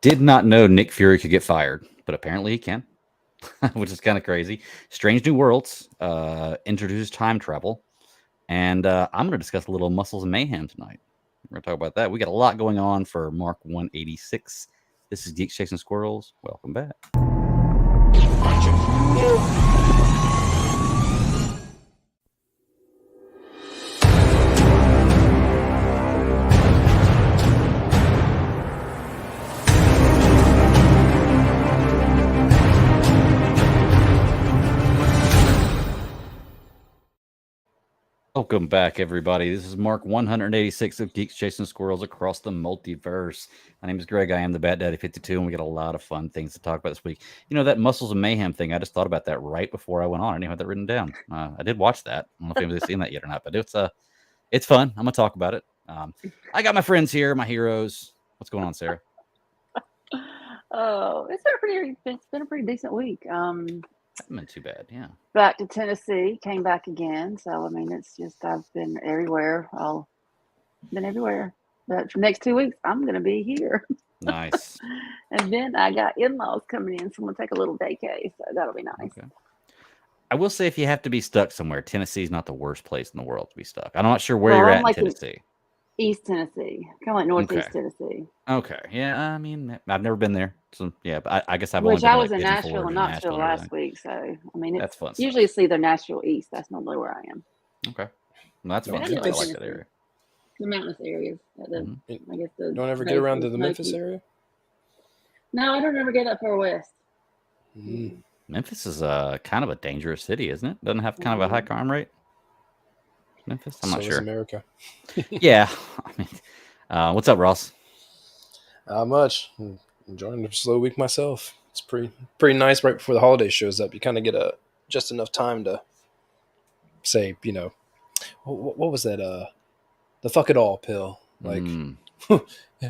Did not know Nick Fury could get fired, but apparently he can, which is kind of crazy. Strange New Worlds introduces time travel, and I'm going to discuss a little Muscles and Mayhem tonight. We're going to talk about that. We got a lot going on for Mark 186. This is Geeks Chasing Squirrels. Welcome back. Welcome back, everybody. This is Mark 186 of Geeks Chasing Squirrels across the multiverse. My name is Greg. I am the Bat Daddy 52, and we got a lot of fun things to talk about this week. You know, that Muscles and Mayhem thing, I just thought about that right before I went on. I didn't have that written down. I did watch that. I don't know if anybody's seen that yet or not, but it's fun. I'm going to talk about it. I got my friends here, my heroes. What's going on, Sarah? Oh, it's been a pretty decent week. Hasn't been too bad, yeah. Back to Tennessee, came back again. So I mean, it's just I've been everywhere. Been everywhere. But for the next 2 weeks, I'm gonna be here. Nice. And then I got in-laws coming in, so I'm gonna take a little vacay. So that'll be nice. Okay. I will say, if you have to be stuck somewhere, Tennessee's not the worst place in the world to be stuck. I'm not sure where you're at in Tennessee. East Tennessee, kind of like Northeast Tennessee. Okay, yeah. I mean, I've never been there, so yeah. But I guess I've only been. I was in Nashville and Knoxville last week, so I mean, that's fun. Usually it's either Nashville East. That's normally where I am. Okay, well, that's fun. I like that area. The mountainous areas. I guess the. Don't ever get around to the Memphis area. No, I don't ever get that far west. Memphis is kind of a dangerous city, isn't it? Doesn't have kind of a high crime rate. Memphis, I'm not sure. America. Yeah, I mean, what's up, Ross? Not much. I'm enjoying the slow week myself. It's pretty nice right before the holiday shows up. You kind of get just enough time to say, you know, what was that? The fuck it all pill. Like,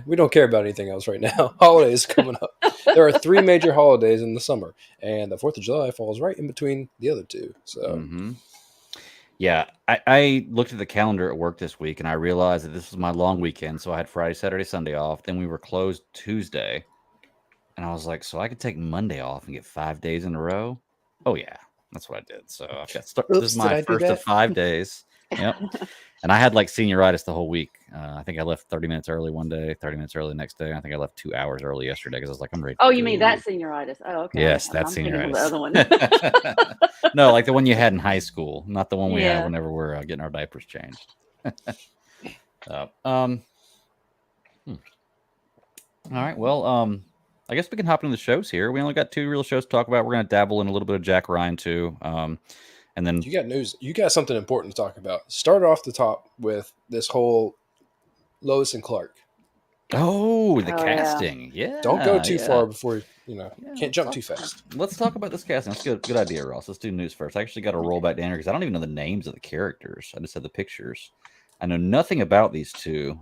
we don't care about anything else right now. Holidays coming up. There are 3 major holidays in the summer, and the 4th of July falls right in between the other 2. So. Yeah, I looked at the calendar at work this week, and I realized that this was my long weekend. So I had Friday, Saturday, Sunday off. Then we were closed Tuesday. And I was like, so I could take Monday off and get 5 days in a row? Oh, yeah, that's what I did. So I've got this is my first of 5 days. Yep. And I had like senioritis the whole week. I think I left 30 minutes early one day, 30 minutes early the next day. I think I left 2 hours early yesterday because I was like, I'm ready. Oh, you mean that senioritis? Oh, okay. Yes, that's senioritis. The other one. No, like the one you had in high school, not the one we had whenever we're getting our diapers changed. All right. Well, I guess we can hop into the shows here. We only got 2 real shows to talk about. We're going to dabble in a little bit of Jack Ryan too. And then you got news. You got something important to talk about. Start off the top with this whole Lois and Clark. Oh, the casting. Yeah. Don't go too far before can't jump too fast. Let's talk about this casting. That's good idea, Ross. Let's do news first. I actually got to roll back down here because I don't even know the names of the characters. I just had the pictures. I know nothing about these 2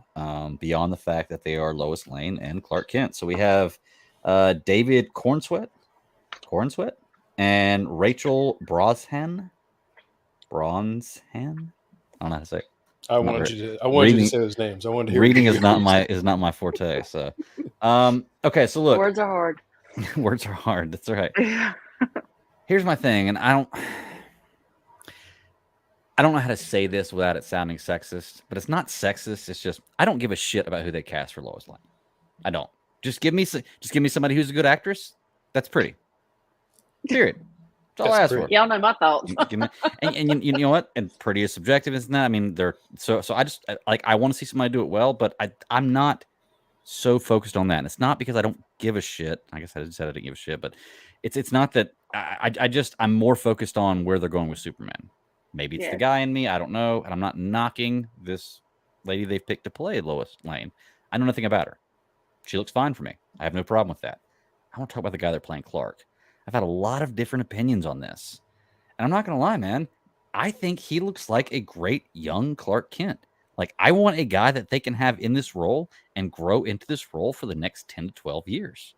beyond the fact that they are Lois Lane and Clark Kent. So we have David Cornsweet and Rachel Brosnahan. I don't know how to say it. I wanted you to say those names. I wanted to hear reading is not my forte. So, okay. So look, words are hard. Words are hard. That's right. Here's my thing, and I don't know how to say this without it sounding sexist, but it's not sexist. It's just I don't give a shit about who they cast for Lois Lane. I don't. Just give me somebody who's a good actress. That's pretty. Period. That's all I ask for. Y'all know my thoughts. and you know what? And pretty is subjective, isn't that? I mean, they're so I just I want to see somebody do it well, but I'm not so focused on that. And it's not because I don't give a shit. I guess I just said I didn't give a shit, but it's not that I'm more focused on where they're going with Superman. Maybe it's the guy in me. I don't know. And I'm not knocking this lady they've picked to play Lois Lane. I know nothing about her. She looks fine for me. I have no problem with that. I want to talk about the guy they're playing, Clark. I've had a lot of different opinions on this. And I'm not going to lie, man. I think he looks like a great young Clark Kent. Like, I want a guy that they can have in this role and grow into this role for the next 10 to 12 years.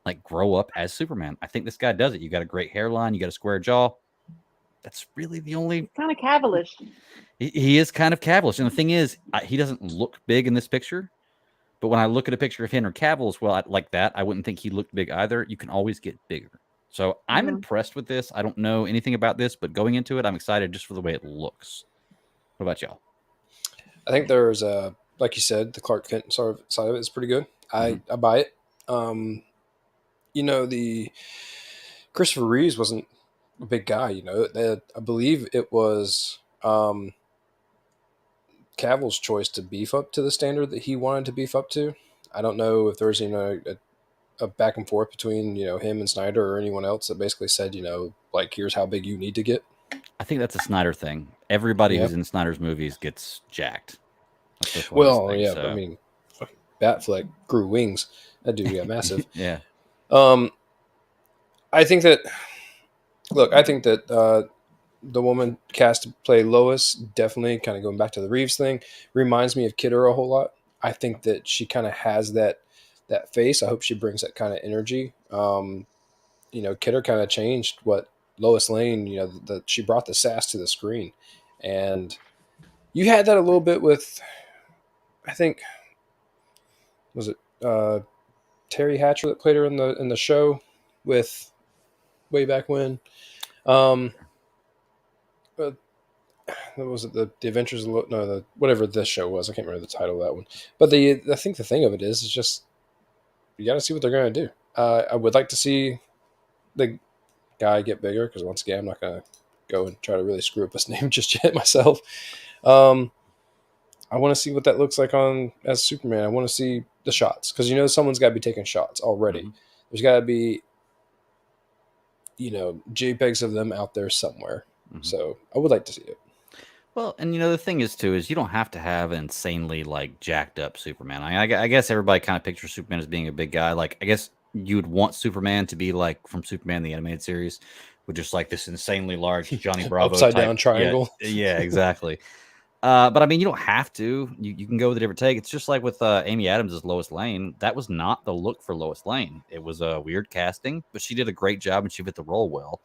Like, grow up as Superman. I think this guy does it. You got a great hairline. You got a square jaw. That's really the only... Kind of Cavilish. He is kind of Cavilish. And the thing is, he doesn't look big in this picture. But when I look at a picture of Henry Cavill as well, like that, I wouldn't think he looked big either. You can always get bigger. So I'm Mhm. impressed with this. I don't know anything about this, but going into it, I'm excited just for the way it looks. What about y'all? I think there's like you said, the Clark Kent sort of side of it is pretty good. I buy it. The Christopher Reeves wasn't a big guy. I believe it was Cavill's choice to beef up to the standard that he wanted to beef up to. I don't know if there's a back and forth between him and Snyder or anyone else that basically said like here's how big you need to get. I think that's a Snyder thing. Everybody Yeah. who's in Snyder's movies gets jacked. That's one Well, of his things, yeah, so. I mean, Batfleck grew wings. That dude got massive. Yeah. I think that. Look, I think that the woman cast to play Lois, definitely kind of going back to the Reeves thing, reminds me of Kidder a whole lot. I think that she kind of has that face. I hope she brings that kind of energy. Kidder kind of changed what Lois Lane. She brought the sass to the screen, and you had that a little bit with, I think, was it Terry Hatcher that played her in the show with way back when. Uh, was it the Adventures of whatever this show was? I can't remember the title of that one. But I think the thing of it is just you got to see what they're going to do. I would like to see the guy get bigger because once again I'm not going to go and try to really screw up his name just yet myself. I want to see what that looks like as Superman. I want to see the shots because someone's got to be taking shots already. Mm-hmm. There's got to be JPEGs of them out there somewhere. Mm-hmm. So I would like to see it. Well, and the thing is too is you don't have to have an insanely like jacked up Superman. I guess everybody kind of pictures Superman as being a big guy. Like I guess you'd want Superman to be like from Superman the animated series, with just like this insanely large Johnny Bravo upside type down triangle. Yeah, exactly. But I mean, you don't have to. You can go with a different take. It's just like with Amy Adams as Lois Lane. That was not the look for Lois Lane. It was a weird casting, but she did a great job and she fit the role well.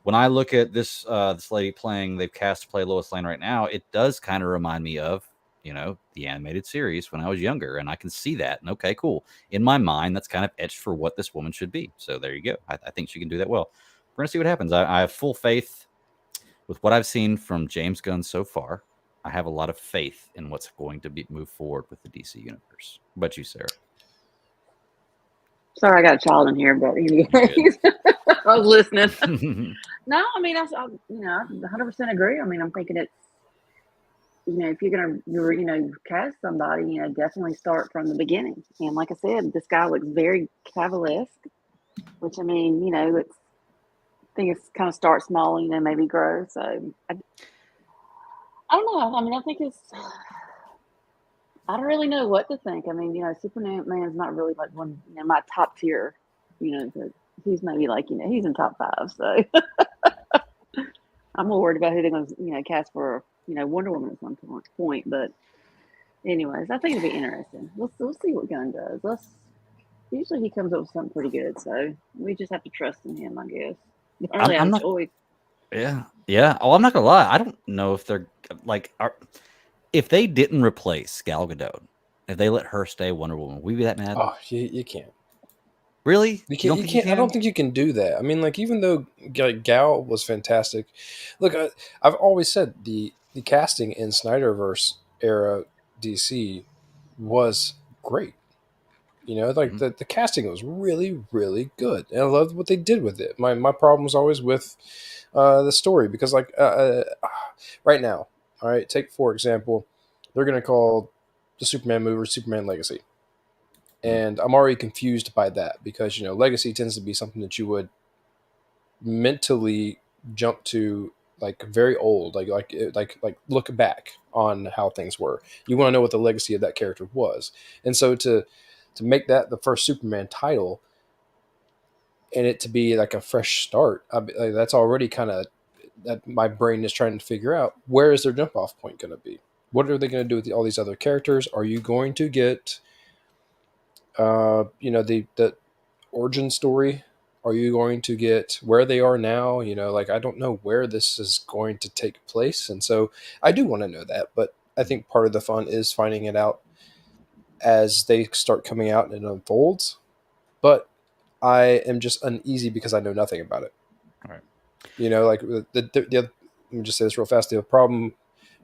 When I look at this lady they've cast to play Lois Lane right now, it does kind of remind me of, the animated series when I was younger, and I can see that. And okay, cool. In my mind, that's kind of etched for what this woman should be. So there you go. I think she can do that well. We're gonna see what happens. I have full faith with what I've seen from James Gunn so far. I have a lot of faith in what's going to move forward with the DC universe. What about you, Sarah? Sorry, I got a child in here, but anyways, I was listening. No, I mean, I 100% agree. I mean, I'm thinking it's, if you're gonna cast somebody, definitely start from the beginning. And like I said, this guy looks very Cavill-esque, which I mean, I think it's kind of start small, maybe grow. So I don't know. I mean, I think I don't really know what to think. I mean, Superman's not really like one, my top tier, but he's maybe like, he's in top 5. So I'm more worried about who they're going to, cast for, Wonder Woman at some point. But anyways, I think it'll be interesting. We'll see what Gunn does. Usually he comes up with something pretty good. So we just have to trust in him, I guess. We don't really have a choice. Yeah. Oh, I'm not gonna lie. I don't know if they're like, if they didn't replace Gal Gadot, if they let her stay Wonder Woman, would we be that mad? Oh, you can't. Really? You can't. I don't think you can do that. I mean, like even though Gal was fantastic, look, I've always said the casting in Snyderverse era DC was great. The casting was really, really good, and I loved what they did with it. My problem was always with the story because, like, right now, all right, take for example, they're going to call the Superman movie Superman Legacy, and I'm already confused by that because Legacy tends to be something that you would mentally jump to like very old, like look back on how things were. You want to know what the legacy of that character was, and so to make that the first Superman title and it to be like a fresh start, that's already kind of that my brain is trying to figure out where is their jump off point going to be. What are they going to do with all these other characters? Are you going to get, the origin story? Are you going to get where they are now? I don't know where this is going to take place, and so I do want to know that. But I think part of the fun is finding it out as they start coming out and it unfolds. But I am just uneasy because I know nothing about it. All right. You know, like the other, let me just say this real fast. The problem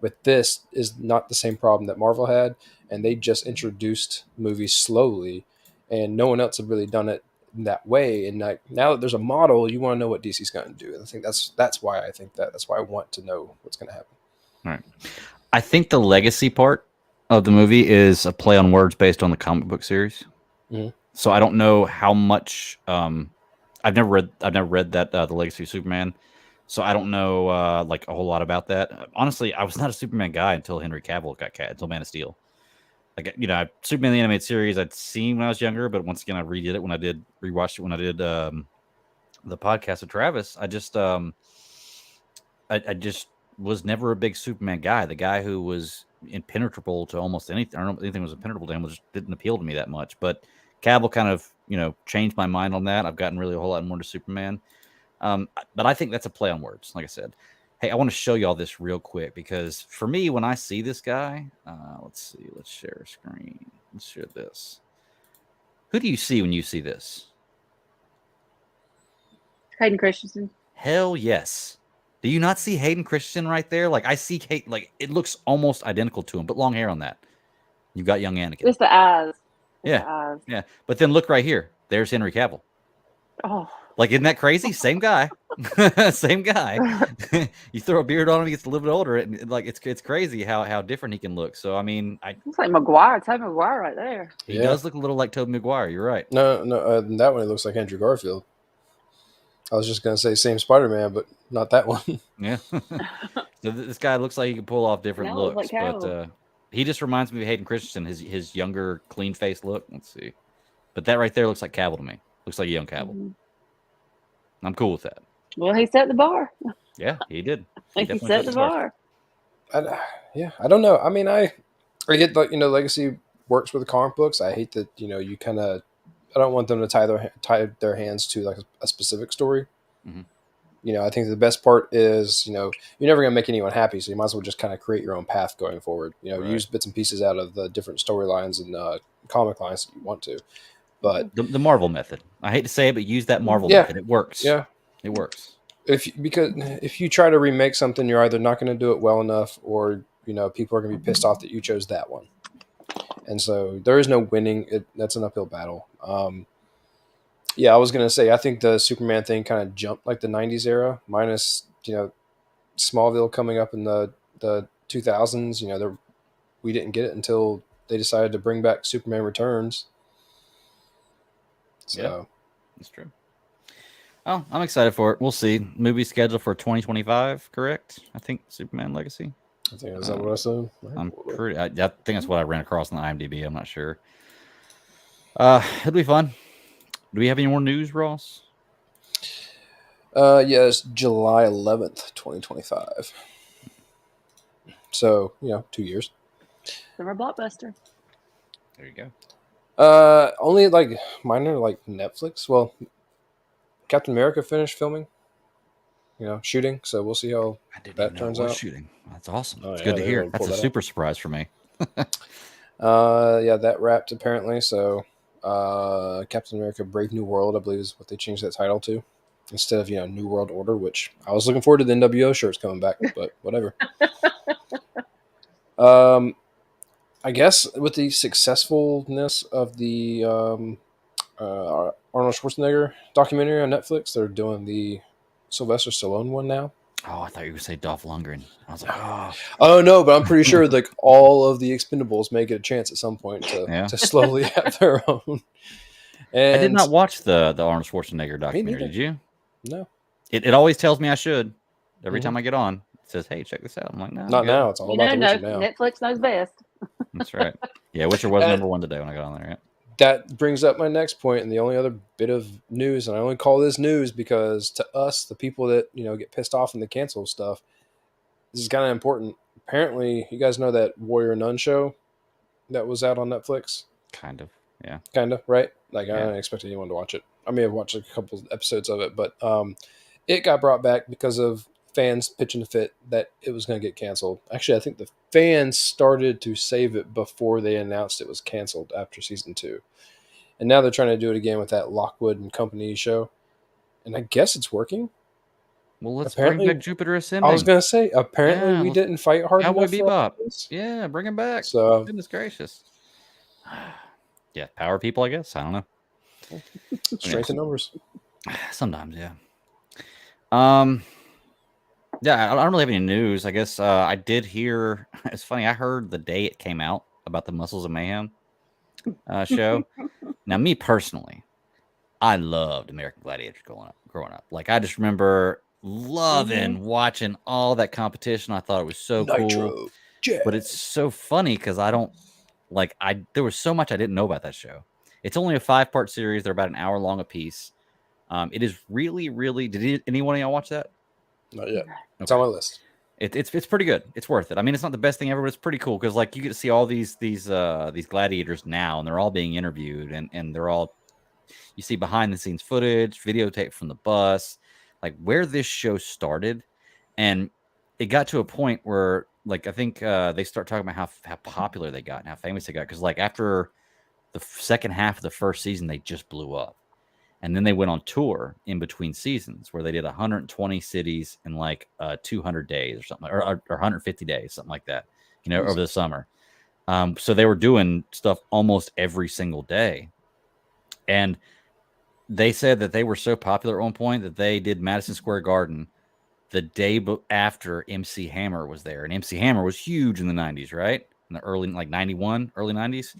with this is not the same problem that Marvel had, and they just introduced movies slowly, and no one else had really done it that way. And like now that there's a model, you want to know what DC's going to do. And I think that's why I think that's why I want to know what's going to happen. All right. I think the legacy part of the movie is a play on words based on the comic book series. Mm-hmm. So I don't know how much. I've never read that the Legacy of Superman. So I don't know like a whole lot about that. Honestly, I was not a Superman guy until Henry Cavill got cast, until Man of Steel. Like, you know, Superman the animated series I'd seen when I was younger, but once again I redid it when I rewatched it when I did the podcast with Travis. I just was never a big Superman guy. The guy who was impenetrable to almost anything, I don't know, anything was impenetrable to him, just didn't appeal to me that much. But Cavill kind of, you know, changed my mind on that. I've gotten really a whole lot more to Superman. But I think that's a play on words, like I said. Hey, I want to show y'all this real quick because for me, when I see this guy, let's see, let's share a screen. Let's share this. Who do you see when you see this? Hayden Christensen. Hell yes. Do you not see Hayden Christensen right there? Like I see Kate, like it looks almost identical to him, but long hair on that. You got young Anakin. It's the eyes. It's yeah, the eyes. Yeah. But then look right here. There's Henry Cavill. Oh, like isn't that crazy? Same guy, same guy. You throw a beard on him, he gets a little bit older, and like it's crazy how different he can look. So I mean, it's like Maguire, Tobey Maguire, right there. He does look a little like Tobey Maguire. You're right. No, that one it looks like Andrew Garfield. I was just gonna say same Spider-Man, but not that one. Yeah. So this guy looks like he can pull off different looks, like but he just reminds me of Hayden Christensen, his younger, clean face look. Let's see, but that right there looks like Cavill to me. Looks like a young Cavill. Mm-hmm. I'm cool with that. Well, he set the bar. Yeah, he did. He set the bar. I don't know. I mean, I get like, you know, Legacy works with the comic books. I hate that, you know, you kind of, I don't want them to tie their hands to like a specific story. Mm-hmm. You know, I think the best part is, you know, you're never going to make anyone happy, so you might as well just kind of create your own path going forward. You know, use bits and pieces out of the different storylines and comic lines that you want to. But the Marvel method. I hate to say it, but use that Marvel method. It works. Yeah, it works. Because if you try to remake something, you're either not going to do it well enough, or you know, people are going to be pissed off that you chose that one. And so there is no winning. That's an uphill battle. Yeah, I was going to say I think the Superman thing kind of jumped like the '90s era, minus, you know, Smallville coming up in the 2000s. You know, we didn't get it until they decided to bring back Superman Returns. So yeah, that's true. Oh, I'm excited for it. We'll see. Movie scheduled for 2025, correct? I think Superman Legacy. I think is that what I said? I think that's what I ran across on the IMDb. I'm not sure. It'll be fun. Do we have any more news, Ross? Yeah, it's July 11th, 2025. So, you know, 2 years. Summer blockbuster. There you go. Only like minor, like Netflix. Well, Captain America finished filming, you know, shooting. So we'll see how that turns out. Shooting. That's awesome. It's good to hear. That's a super surprise for me. Yeah, that wrapped apparently. So, Captain America: Brave New World, I believe, is what they changed that title to, instead of, you know, New World Order, which I was looking forward to the NWO shirts coming back, but whatever. I guess with the successfulness of the Arnold Schwarzenegger documentary on Netflix, they're doing the Sylvester Stallone one now. Oh, I thought you were going to say Dolph Lundgren. I was like, oh no, but I'm pretty sure like all of the Expendables may get a chance at some point to slowly have their own. And I did not watch the Arnold Schwarzenegger documentary. Did you? No. It always tells me I should. Every time I get on, it says, "Hey, check this out." I'm like, "No, not now. It's all about The Witcher now." Netflix knows best. That's right. Yeah, Witcher was number one today when I got on there. Yeah. That brings up my next point, and the only other bit of news, and I only call this news because to us, the people that, you know, get pissed off and they cancel stuff, this is kind of important. Apparently, you guys know that Warrior Nun show that was out on Netflix? Kind of, yeah. Kind of, right? Like, I didn't expect anyone to watch it. I may have watched a couple episodes of it, but it got brought back because of fans pitching a fit that it was going to get canceled. Actually, I think the fans started to save it before they announced it was canceled after season 2. And now they're trying to do it again with that Lockwood and Company show. And I guess it's working. Well, let's Apparently, bring back Jupiter Ascending. I was going to say, apparently Yeah, we didn't fight hard Cowboy enough for Bebop. this. Yeah, bring him back. So, goodness gracious. Yeah, power people, I guess. I don't know. strength in numbers. Sometimes, yeah. Yeah, I don't really have any news. I guess I did hear. It's funny. I heard the day it came out about the Muscles of Mayhem show. Now, me personally, I loved American Gladiator growing up. Like, I just remember loving watching all that competition. I thought it was so cool. But it's so funny because I don't like. There was so much I didn't know about that show. It's only a 5-part series. They're about an hour long a piece. It is really, really. Did anyone of y'all watch that? Not yet. It's on my list. It's pretty good. It's worth it. I mean, it's not the best thing ever, but it's pretty cool because like you get to see all these gladiators now, and they're all being interviewed, and they're all, you see behind the scenes footage, videotape from the bus, like where this show started, and it got to a point where like I think they start talking about how popular they got and how famous they got because like after the second half of the first season, they just blew up. And then they went on tour in between seasons where they did 120 cities in like 200 days or something, or 150 days, something like that, over the summer. So they were doing stuff almost every single day. And they said that they were so popular at one point that they did Madison Square Garden the day after MC Hammer was there. And MC Hammer was huge in the 90s, right? In the early, like 91, early 90s.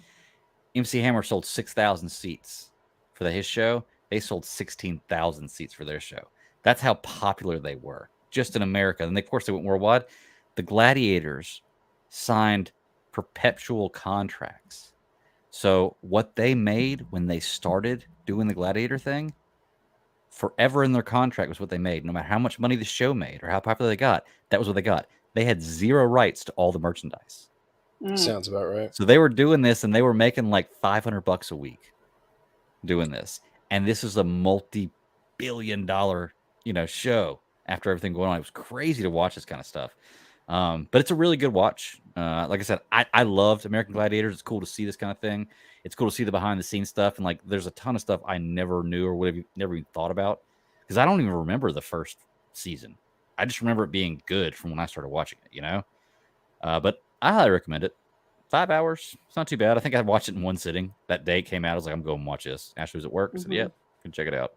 MC Hammer sold 6,000 seats for his show. They sold 16,000 seats for their show. That's how popular they were just in America. And of course, they went worldwide. The Gladiators signed perpetual contracts. So what they made when they started doing the Gladiator thing, forever in their contract was what they made. No matter how much money the show made or how popular they got, that was what they got. They had zero rights to all the merchandise. Sounds about right. So they were doing this and they were making like $500 a week doing this. And this is a multi-billion-dollar, show after everything going on. It was crazy to watch this kind of stuff. But it's a really good watch. Like I said, I loved American Gladiators. It's cool to see this kind of thing. It's cool to see the behind-the-scenes stuff. And like, there's a ton of stuff I never knew or would have never even thought about because I don't even remember the first season. I just remember it being good from when I started watching it, But I highly recommend it. 5 hours. It's not too bad. I think I watched it in one sitting. That day it came out. I was like, I'm going to watch this. Ashley was at work. I said, yeah, can check it out.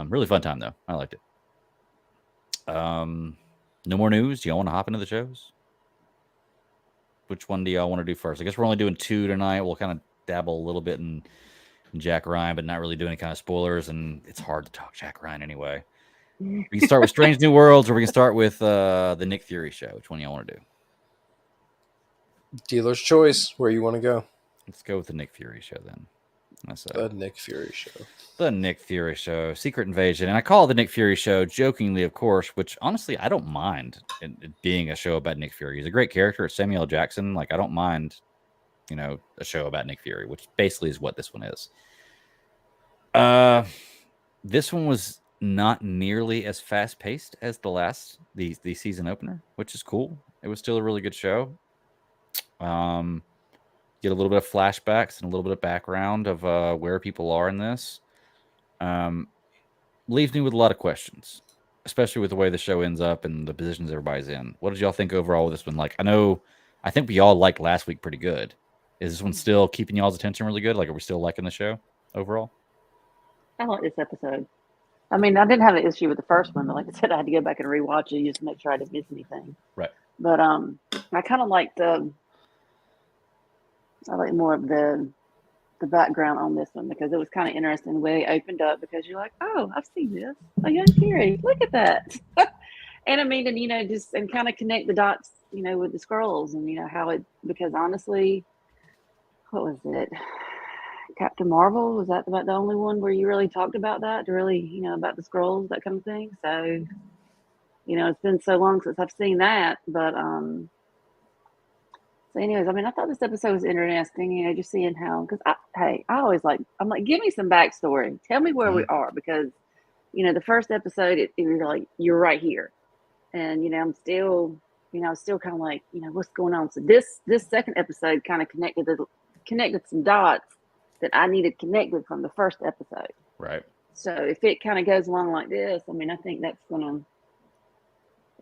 Really fun time, though. I liked it. No more news. Do y'all want to hop into the shows? Which one do y'all want to do first? I guess we're only doing 2 tonight. We'll kind of dabble a little bit in Jack Ryan, but not really do any kind of spoilers. And it's hard to talk Jack Ryan anyway. We can start with Strange New Worlds, or we can start with the Nick Fury show. Which one do y'all want to do? Dealer's choice. Where you want to go? Let's go with the Nick Fury show then. The Nick Fury show. The Nick Fury show. Secret Invasion. And I call it the Nick Fury show jokingly, of course, which honestly I don't mind it being a show about Nick Fury. He's a great character. It's Samuel L. Jackson. Like, I don't mind, a show about Nick Fury, which basically is what this one is. This one was not nearly as fast-paced as the season opener, which is cool. It was still a really good show. Get a little bit of flashbacks and a little bit of background of where people are in this. Leaves me with a lot of questions, especially with the way the show ends up and the positions everybody's in. What did y'all think overall with this one? Like, I think we all liked last week pretty good. Is this one still keeping y'all's attention really good? Like, are we still liking the show overall? I like this episode. I mean, I didn't have an issue with the first one, but like I said, I had to go back and rewatch it just to make sure I didn't miss anything. Right. But I kind of liked I like more of the background on this one because it was kind of interesting the way it opened up because you're like, oh, I've seen this. A young Fury, look at that. And I mean, and just and kind of connect the dots, with the scrolls and how it, because honestly, what was it? Captain Marvel, was that about the only one where you really talked about that, to really, about the scrolls, that kind of thing. So, it's been so long since I've seen that, but so anyways, I mean, I thought this episode was interesting, just seeing how, because I always I'm like, give me some backstory. Tell me where we are, because, the first episode, you're like, you're right here. and I'm still kind of like, what's going on. So this second episode kind of connected some dots that I needed connected from the first episode. Right. So if it kind of goes along like this, I mean, I think that's gonna,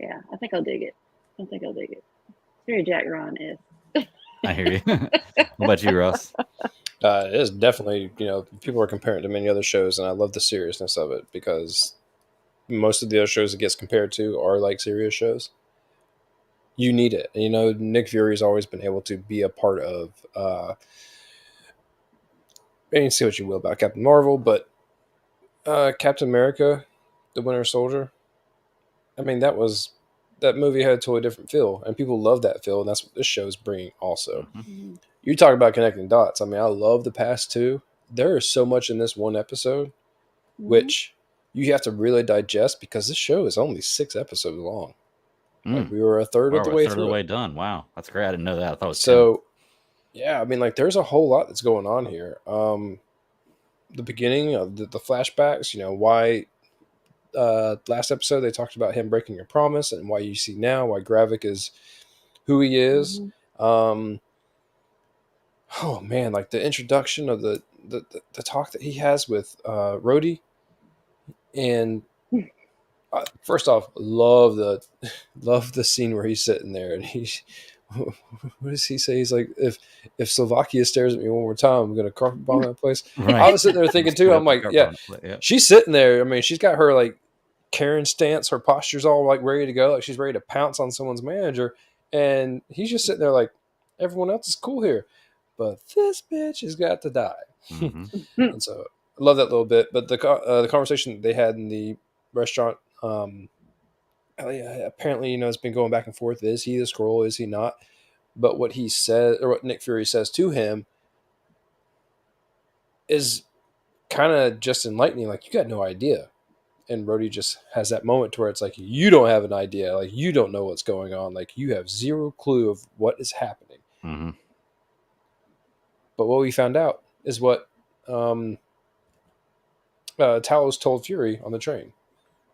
I think I'll dig it. It's very Jack Ryan-esque. I hear you. What about you, Russ? It is definitely, people are comparing it to many other shows, and I love the seriousness of it because most of the other shows it gets compared to are like serious shows. You need it. And, Nick Fury's always been able to be a part of, you can say what you will about Captain Marvel, but Captain America, the Winter Soldier, I mean, that movie had a totally different feel, and people love that feel, and that's what this show is bringing also. Mm-hmm. You talk about connecting dots. I mean, I love the past two. There is so much in this one episode, which you have to really digest because this show is only 6 episodes long. Like we were a third of the way through. A third of the way done. Wow, that's great. I didn't know that. I thought it was so. 10. Yeah, I mean, like there's a whole lot that's going on here. The beginning of the flashbacks. Why last episode they talked about him breaking a promise, and why you see now why Gravik is who he is. Mm-hmm. Oh man, like the introduction of the talk that he has with Rhodey, and first off, love the scene where he's sitting there and he's what does he say? He's like, if Slovakia stares at me one more time, I'm gonna carpet bomb that place. Right. I was sitting there thinking too. I'm like, yeah, she's sitting there. I mean, she's got her like Karen stance, her posture's all like ready to go, like she's ready to pounce on someone's manager, and he's just sitting there like everyone else is cool here. But this bitch has got to die. Mm-hmm. And so I love that little bit. But the conversation they had in the restaurant, apparently, it's been going back and forth. Is he the Skrull? Is he not? But what he said, or what Nick Fury says to him, is kind of just enlightening. Like, you got no idea. And Rhodey just has that moment to where it's like, you don't have an idea. Like, you don't know what's going on. Like, you have zero clue of what is happening. Mm-hmm. But what we found out is what Talos told Fury on the train.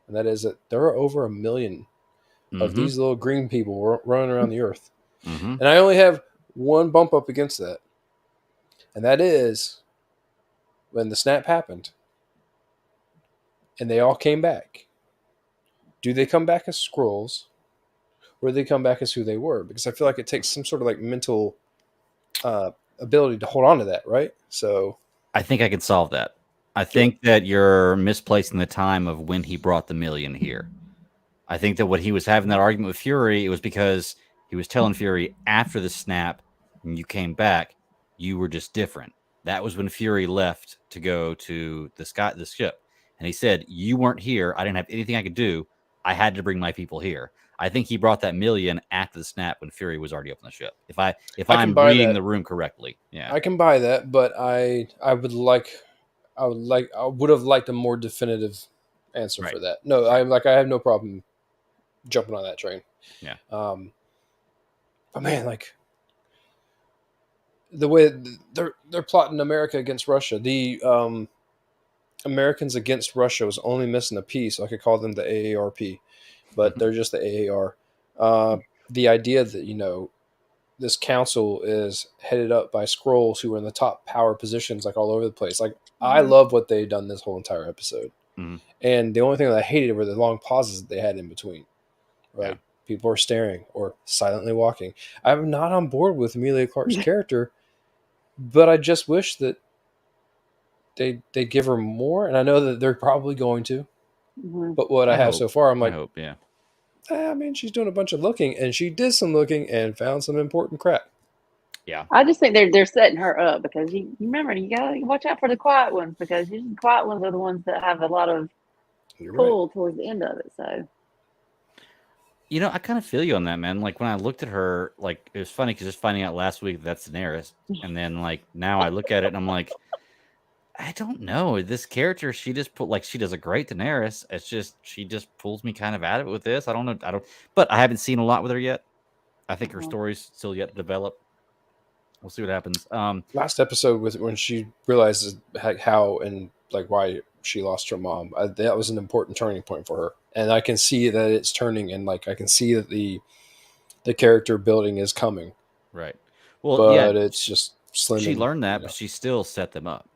And that is that there are over 1 million of these little green people running around the earth. Mm-hmm. And I only have one bump up against that. And that is when the snap happened and they all came back. Do they come back as Skrulls, or do they come back as who they were? Because I feel like it takes some sort of like mental ability to hold on to that, right? So I think I can solve that. I think that you're misplacing the time of when he brought the million here. I think that when he was having that argument with Fury, it was because he was telling Fury after the snap, and you came back, you were just different. That was when Fury left to go to the ship. And he said, you weren't here. I didn't have anything I could do. I had to bring my people here. I think he brought that million after the snap when Fury was already up on the ship. If I'm reading the room correctly. Yeah. I can buy that, but I would have liked a more definitive answer for that. No, I have no problem jumping on that train. Yeah. But man, like the way they're plotting America against Russia, the Americans against Russia was only missing a piece. So I could call them the AARP, but they're just the AAR. The idea that this council is headed up by Skrulls who are in the top power positions, like all over the place. Like I love what they've done this whole entire episode. Mm-hmm. And the only thing that I hated were the long pauses that they had in between. Right. Yeah. People are staring or silently walking. I'm not on board with Emilia Clarke's character, but I just wish that they give her more. And I know that they're probably going to. Mm-hmm. But what I have so far, I'm like, I mean, she's doing a bunch of looking, and she did some looking and found some important crap. Yeah, I just think they're setting her up because you remember you gotta watch out for the quiet ones, because usually the quiet ones are the ones that have a lot of pull towards the end of it. So, I kind of feel you on that, man. Like when I looked at her, like it was funny because just finding out last week that's Daenerys, and then like now I look at it and I'm like, I don't know. This character, she just she does a great Daenerys. It's just she just pulls me kind of out of it with this. I don't know. But I haven't seen a lot with her yet. I think her story's still yet to develop. We'll see what happens. Last episode was when she realizes how and like why she lost her mom. That was an important turning point for her. and I can see that it's turning, and like I can see that the character building is coming. Right. Well, yeah, But it's just slim. she And, learned that, but she still set up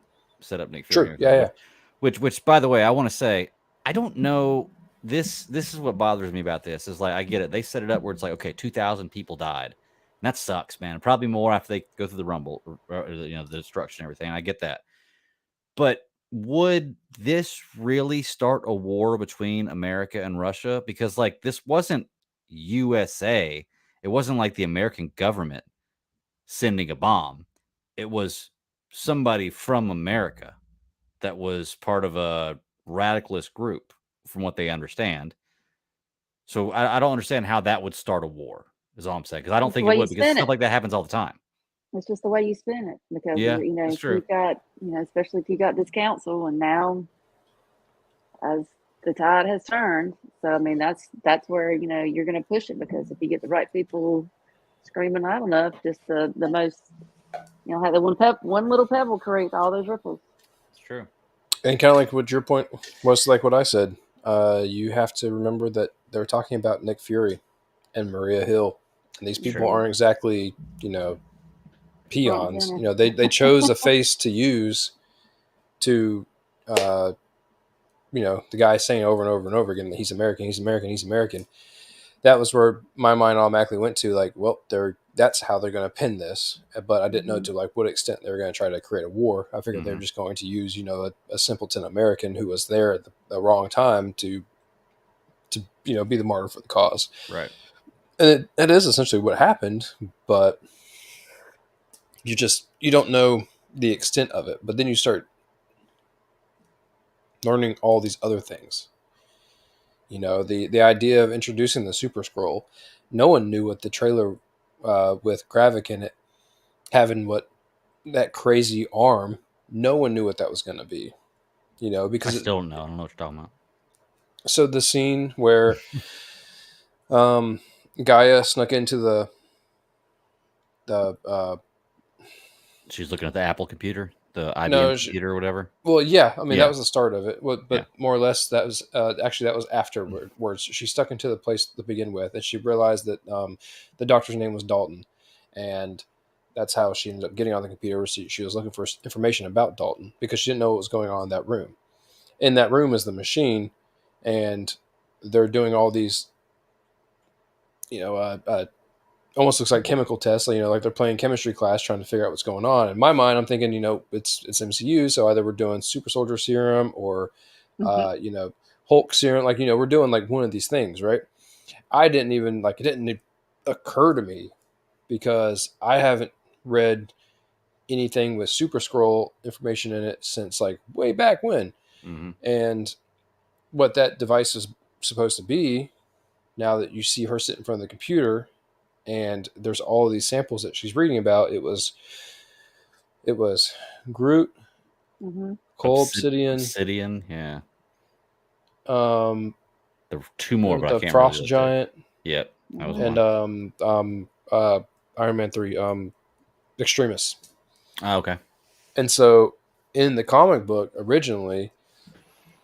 Nick Fury true. and Yeah, everything. yeah. Which, by the way, I want to say, I don't know. This is what bothers me about this. Is like I get it. They set it up where it's like, okay, 2,000 people died. And that sucks, man. Probably more after they go through the Rumble, or, the destruction and everything. I get that. But would this really start a war between America and Russia? Because like this wasn't USA. It wasn't like the American government sending a bomb. It was somebody from America that was part of a radicalist group, from what they understand. So I don't understand how that would start a war, is all I'm saying. Because I don't It's the think it way you would, because spin stuff it. like that happens all the time. It's just the way you spin it, because Yeah, that's if true. you've got, especially if you got this council, and now as the tide has turned. So I mean, that's where you're going to push it, because if you get the right people screaming loud enough, just the most, how the one little pebble creates all those ripples. It's true. And kind of like what your point was, like what I said, you have to remember that they're talking about Nick Fury and Maria Hill, and these people aren't exactly peons. They chose a face to use to the guy saying over and over and over again that he's American, he's American, he's American. That was where my mind automatically went to, like, well, that's how they're going to pin this. But I didn't know to like what extent they were going to try to create a war. I figured they were just going to use a simpleton American who was there at the wrong time to be the martyr for the cause. Right. And it is essentially what happened, but you don't know the extent of it. But then you start learning all these other things. The idea of introducing the Super Scroll. No one knew what the trailer with Gravik in it having that crazy arm. No one knew what that was going to be. Because I still don't know. I don't know what you're talking about. So the scene where Gaia snuck into the she's looking at the Apple computer, the IBM computer or whatever. Well, yeah, I mean that was the start of it, but more or less that was afterwards. She stuck into the place to begin with, and she realized that the doctor's name was Dalton, and that's how she ended up getting on the computer. She was looking for information about Dalton because she didn't know what was going on in that room. In that room is the machine, and they're doing all these, almost looks like chemical tests, like they're playing chemistry class trying to figure out what's going on. In my mind, I'm thinking, it's MCU, so either we're doing super soldier serum or, Hulk serum, we're doing like one of these things, right? I didn't even it didn't occur to me because I haven't read anything with Super Scroll information in it since like way back when. And what that device is supposed to be, now that you see her sit in front of the computer and there's all of these samples that she's reading about, it was Groot, Cole Obsidian, yeah. There were two more, but I can't Frost remember. Giant. Yep, that was one. And Iron Man 3, Extremis. Oh, okay. And so in the comic book originally,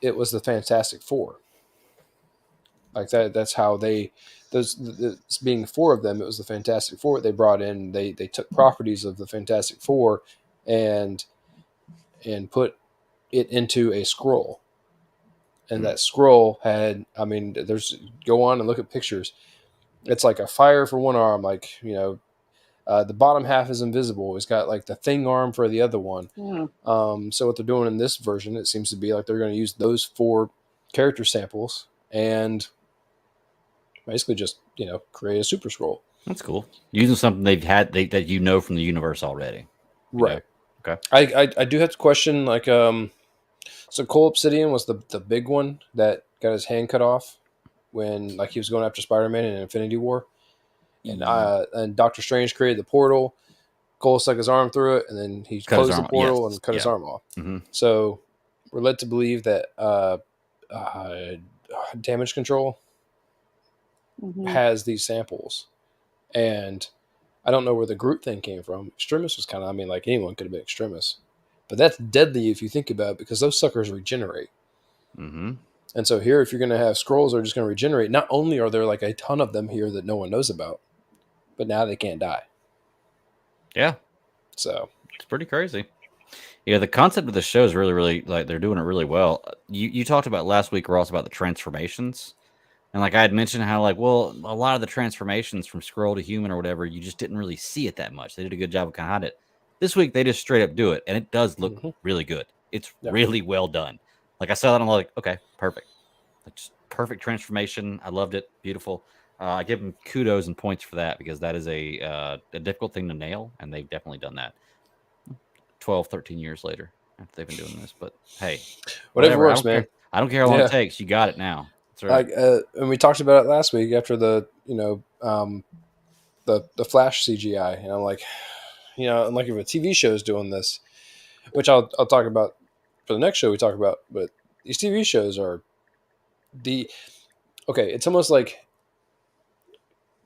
it was the Fantastic Four. Like that's how being four of them, it was the Fantastic Four they brought in. They took properties of the Fantastic Four and put it into a scroll. And that scroll had, go on and look at pictures. It's like a fire for one arm, the bottom half is invisible. It's got like the thing arm for the other one. So what they're doing in this version, it seems to be like they're going to use those 4 character samples and basically just create a super scroll. That's cool. Using something they've had that from the universe already. Right. Okay. I do have to question so Cole Obsidian was the big one that got his hand cut off when he was going after Spider-Man in Infinity War. And Doctor Strange created the portal. Cole stuck his arm through it, and then he closed the portal and cut his arm off. So we're led to believe that Damage Control has these samples, and I don't know where the Groot thing came from. Extremis was kind of, anyone could have been Extremis, but that's deadly if you think about it, because those suckers regenerate. And so here, if you're going to have scrolls that are just going to regenerate, not only are there like a ton of them here that no one knows about, but now they can't die. Yeah. So it's pretty crazy. Yeah, the concept of the show is really, really, like, they're doing it really well. You talked about last week, Ross, about the transformations. And like I had mentioned how, like, well, a lot of the transformations from scroll to human or whatever, you just didn't really see it that much. They did a good job of kind of hiding it. This week, they just straight up do it, and it does look really good. It's really well done. Like, I saw that, and I'm like, okay, perfect. Like, just perfect transformation. I loved it. Beautiful. I give them kudos and points for that, because that is a difficult thing to nail, and they've definitely done that 12, 13 years later after they've been doing this. But hey, whatever works, man. I don't care how long it takes. You got it now. That's right. And we talked about it last week after the the Flash CGI, and I'm like, and like if a TV show is doing this, which I'll talk about for the next show we talk about, but these TV shows are it's almost like,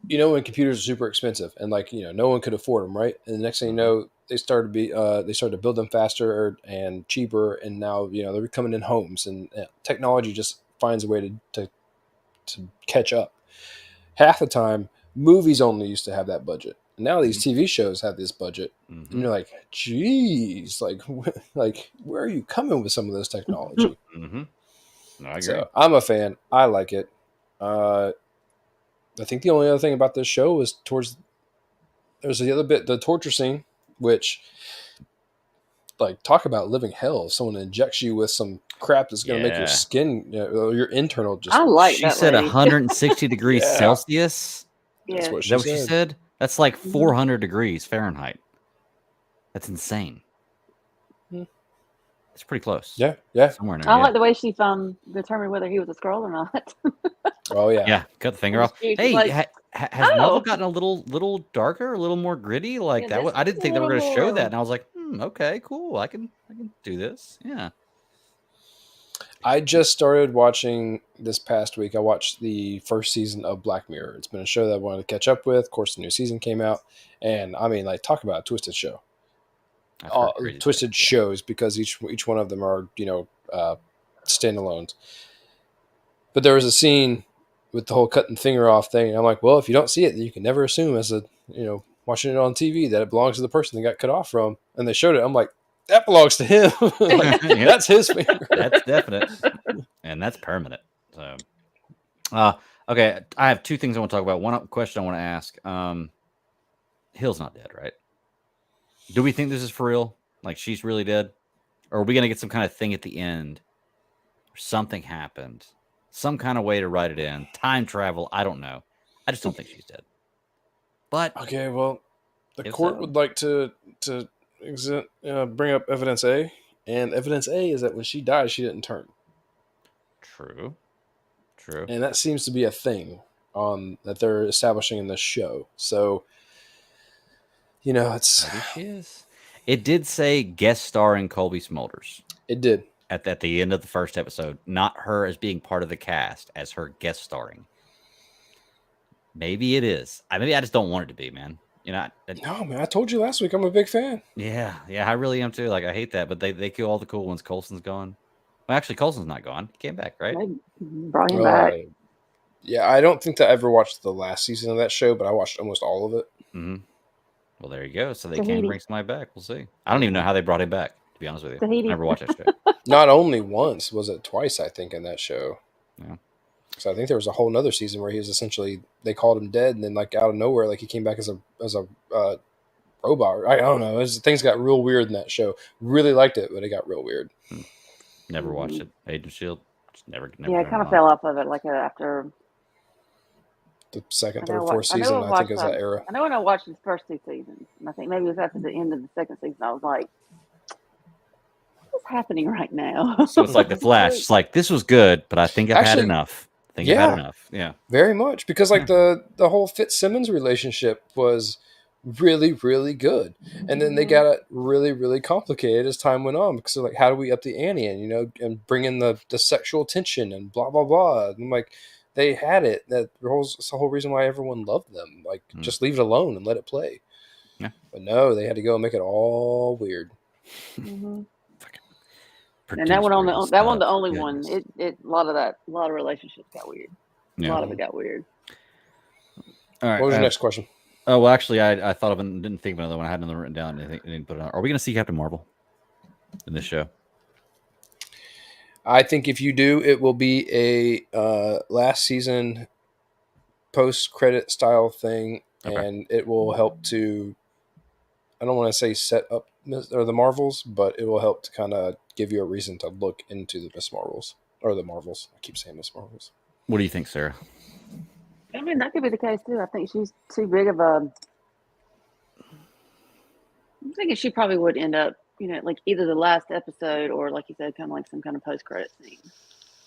when computers are super expensive and like, no one could afford them, right? And the next thing you know, they started to build them faster and cheaper, and now they're coming in homes, and technology just finds a way to catch up. Half the time, movies only used to have that budget. Now these TV shows have this budget, and you're like, geez, like where are you coming with some of this technology? I agree. So I'm a fan. I like it. I think the only other thing about this show is there's the other bit, the torture scene, which, like, talk about living hell. If someone injects you with some crap that's going to make your skin, your internal just. I like she that said lady. 160 degrees Celsius. That's what Is that what she said? That's like 400 degrees Fahrenheit. That's insane. It's pretty close. Yeah. Somewhere in there. I like the way she determined whether he was a scroll or not. Oh yeah. Yeah, cut the finger off. Hey, like, has Marvel gotten a little darker, a little more gritty? Like that. I didn't think they were going to show that, and I was like, okay, cool. I can do this. Yeah. I just started watching this past week. I watched the first season of Black Mirror. It's been a show that I wanted to catch up with. Of course, the new season came out, and I mean, like, talk about a twisted show. Twisted shows, because each one of them are standalones. But there was a scene with the whole cutting finger off thing, and I'm like, well, if you don't see it, then you can never assume as a watching it on TV that it belongs to the person that got cut off from. And they showed it. I'm like, that belongs to him. Like, that's his finger. That's definite, and that's permanent. So, okay, I have two things I want to talk about. One question I want to ask: Hill's not dead, right? Do we think this is for real? Like, she's really dead, or are we gonna get some kind of thing at the end? Or something happened, some kind of way to write it in, time travel. I don't know. I just don't think she's dead. But okay, well, the court would like to bring up evidence A, and evidence A is that when she died, she didn't turn. True. And that seems to be a thing that they're establishing in this show. So, it's maybe she is. It did say guest starring Colby Smulders. It did at the end of the first episode, not her as being part of the cast, as her guest starring. Maybe it is. Maybe I just don't want it to be, man. No, man. I told you last week I'm a big fan. Yeah, I really am too. Like, I hate that, but they kill all the cool ones. Coulson's gone. Well, actually, Coulson's not gone. He came back, right? They brought him back. Yeah, I don't think that I ever watched the last season of that show, but I watched almost all of it. Well, there you go. So they can bring somebody back. We'll see. I don't even know how they brought him back, to be honest with you. I never watched that show. Not only once, was it twice, I think, in that show. Yeah. So I think there was a whole nother season where he was essentially, they called him dead, and then like out of nowhere, like he came back as a robot. I don't know. Things got real weird in that show. Really liked it, but it got real weird. Never watched it. Agent of S.H.I.E.L.D. Just never. Yeah, I kind of fell off of it like after the second, third, fourth season. I think it was that era. I know when I watched the first two seasons, and I think maybe it was after the end of the second season, I was like, what's happening right now? So it's like the Flash. It's like, this was good, but I think I've had enough. I've had enough. Yeah. Very much. Because like the whole Fitzsimmons relationship was really, really good. And then they got it really, really complicated as time went on, because they're like, how do we up the ante and bring in the sexual tension and blah, blah, blah. And like, they had it. That's the whole reason why everyone loved them. Like, just leave it alone and let it play. Yeah. But no, they had to go and make it all weird. And that one the only Goodness. one. A lot of relationships got weird. A lot of it got weird. All right. What was your next question? Oh, well, actually, I thought of it and didn't think of another one. I had another written down. I didn't put it on. Are we going to see Captain Marvel in this show? I think if you do, it will be a last season post-credit style thing, and it will help to, I don't want to say set up the Marvels, but it will help to kind of give you a reason to look into the Miss Marvels. Or the Marvels. I keep saying Miss Marvels. What do you think, Sarah? I mean, that could be the case, too. I think she's too big of a... I'm thinking she probably would end up, like either the last episode or, like you said, kind of like some kind of post-credit scene.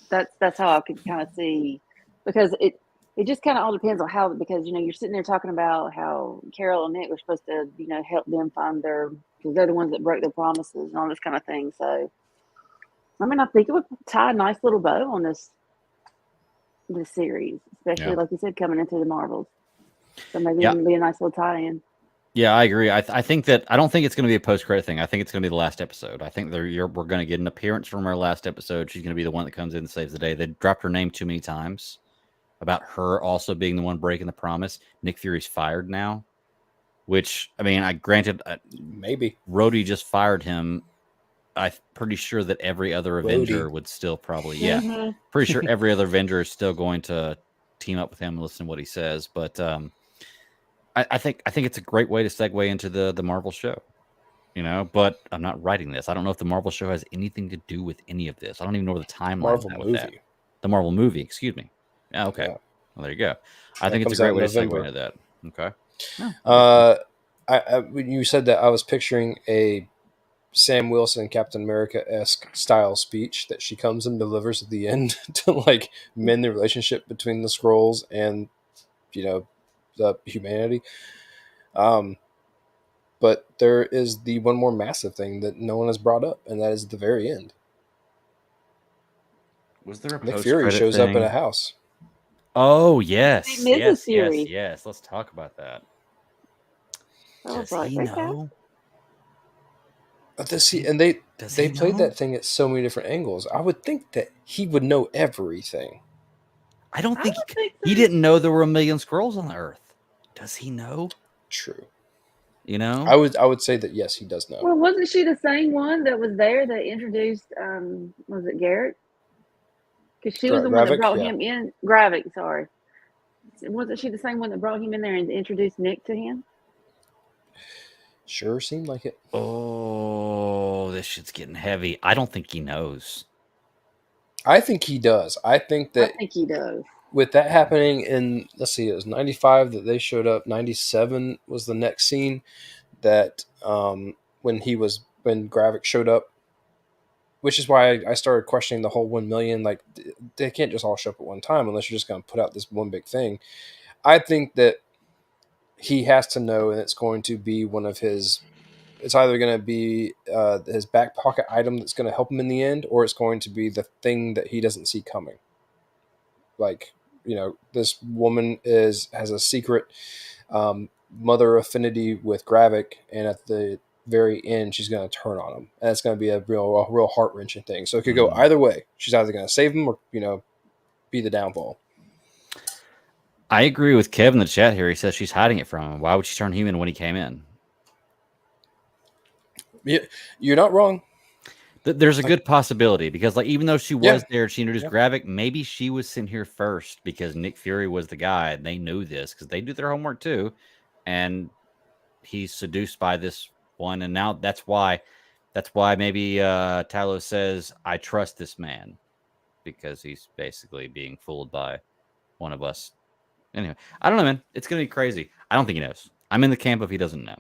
That's how I could kind of see, because it just kind of all depends on how, because you're sitting there talking about how Carol and Nick were supposed to help them find because they're the ones that broke their promises and all this kind of thing. So I mean, I think it would tie a nice little bow on this series, especially like you said, coming into the Marvels. So maybe it can be a nice little tie-in. Yeah, I agree. I think that I don't think it's going to be a post-credit thing. I think it's going to be the last episode. I think we're going to get an appearance from her last episode. She's going to be the one that comes in and saves the day. They dropped her name too many times about her also being the one breaking the promise. Nick Fury's fired now, which, I mean, granted, maybe Rhodey just fired him. I'm pretty sure that every other Avenger would still probably, pretty sure every other Avenger is still going to team up with him and listen to what he says. But I think it's a great way to segue into the Marvel show, but I'm not writing this. I don't know if the Marvel show has anything to do with any of this. I don't even know where the timeline Marvel is movie. with that. The Marvel movie, excuse me. Yeah, okay. Yeah. Well, there you go. I think it's a great way to segue into that. Okay. When you said that, I was picturing a Sam Wilson Captain America-esque style speech that she comes and delivers at the end to like mend the relationship between the Skrulls and the humanity. But there is the one more massive thing that no one has brought up, and that is at the very end. Was there a Nick Fury shows up in a house? Oh yes, yes. Let's talk about that. Does he know? And they played that thing at so many different angles. I would think that he would know everything. I don't think he didn't know there were a million Skrulls on the Earth. Does he know? True. I would say that yes, he does know. Well, wasn't she the same one that was there that introduced? Was it Garrett? Because she was the one that brought him in. Gravik, sorry. Wasn't she the same one that brought him in there and introduced Nick to him? Sure seemed like it. Oh, this shit's getting heavy. I don't think he knows. I think he does. I think he does. With that happening in, let's see, it was 95 that they showed up. 97 was the next scene that when Gravik showed up, which is why I started questioning the whole 1 million. Like, they can't just all show up at one time unless you're just going to put out this one big thing. I think that he has to know, and it's going to be one of his. It's either going to be his back pocket item that's going to help him in the end, or it's going to be the thing that he doesn't see coming. Like, this woman has a secret mother affinity with Gravik, and at the very end, she's going to turn on him, and it's going to be a real heart wrenching thing. So it could go either way. She's either going to save him or be the downfall. I agree with Kev in the chat here. He says she's hiding it from him. Why would she turn him in when he came in? Yeah, you're not wrong. There's a good possibility because, like, even though she was there, she introduced Gravik. Maybe she was sent here first because Nick Fury was the guy, and they knew this because they do their homework too. And he's seduced by this one, and now that's why maybe Talos says, "I trust this man," because he's basically being fooled by one of us. Anyway, I don't know, man. It's gonna be crazy. I don't think he knows. I'm in the camp of he doesn't know.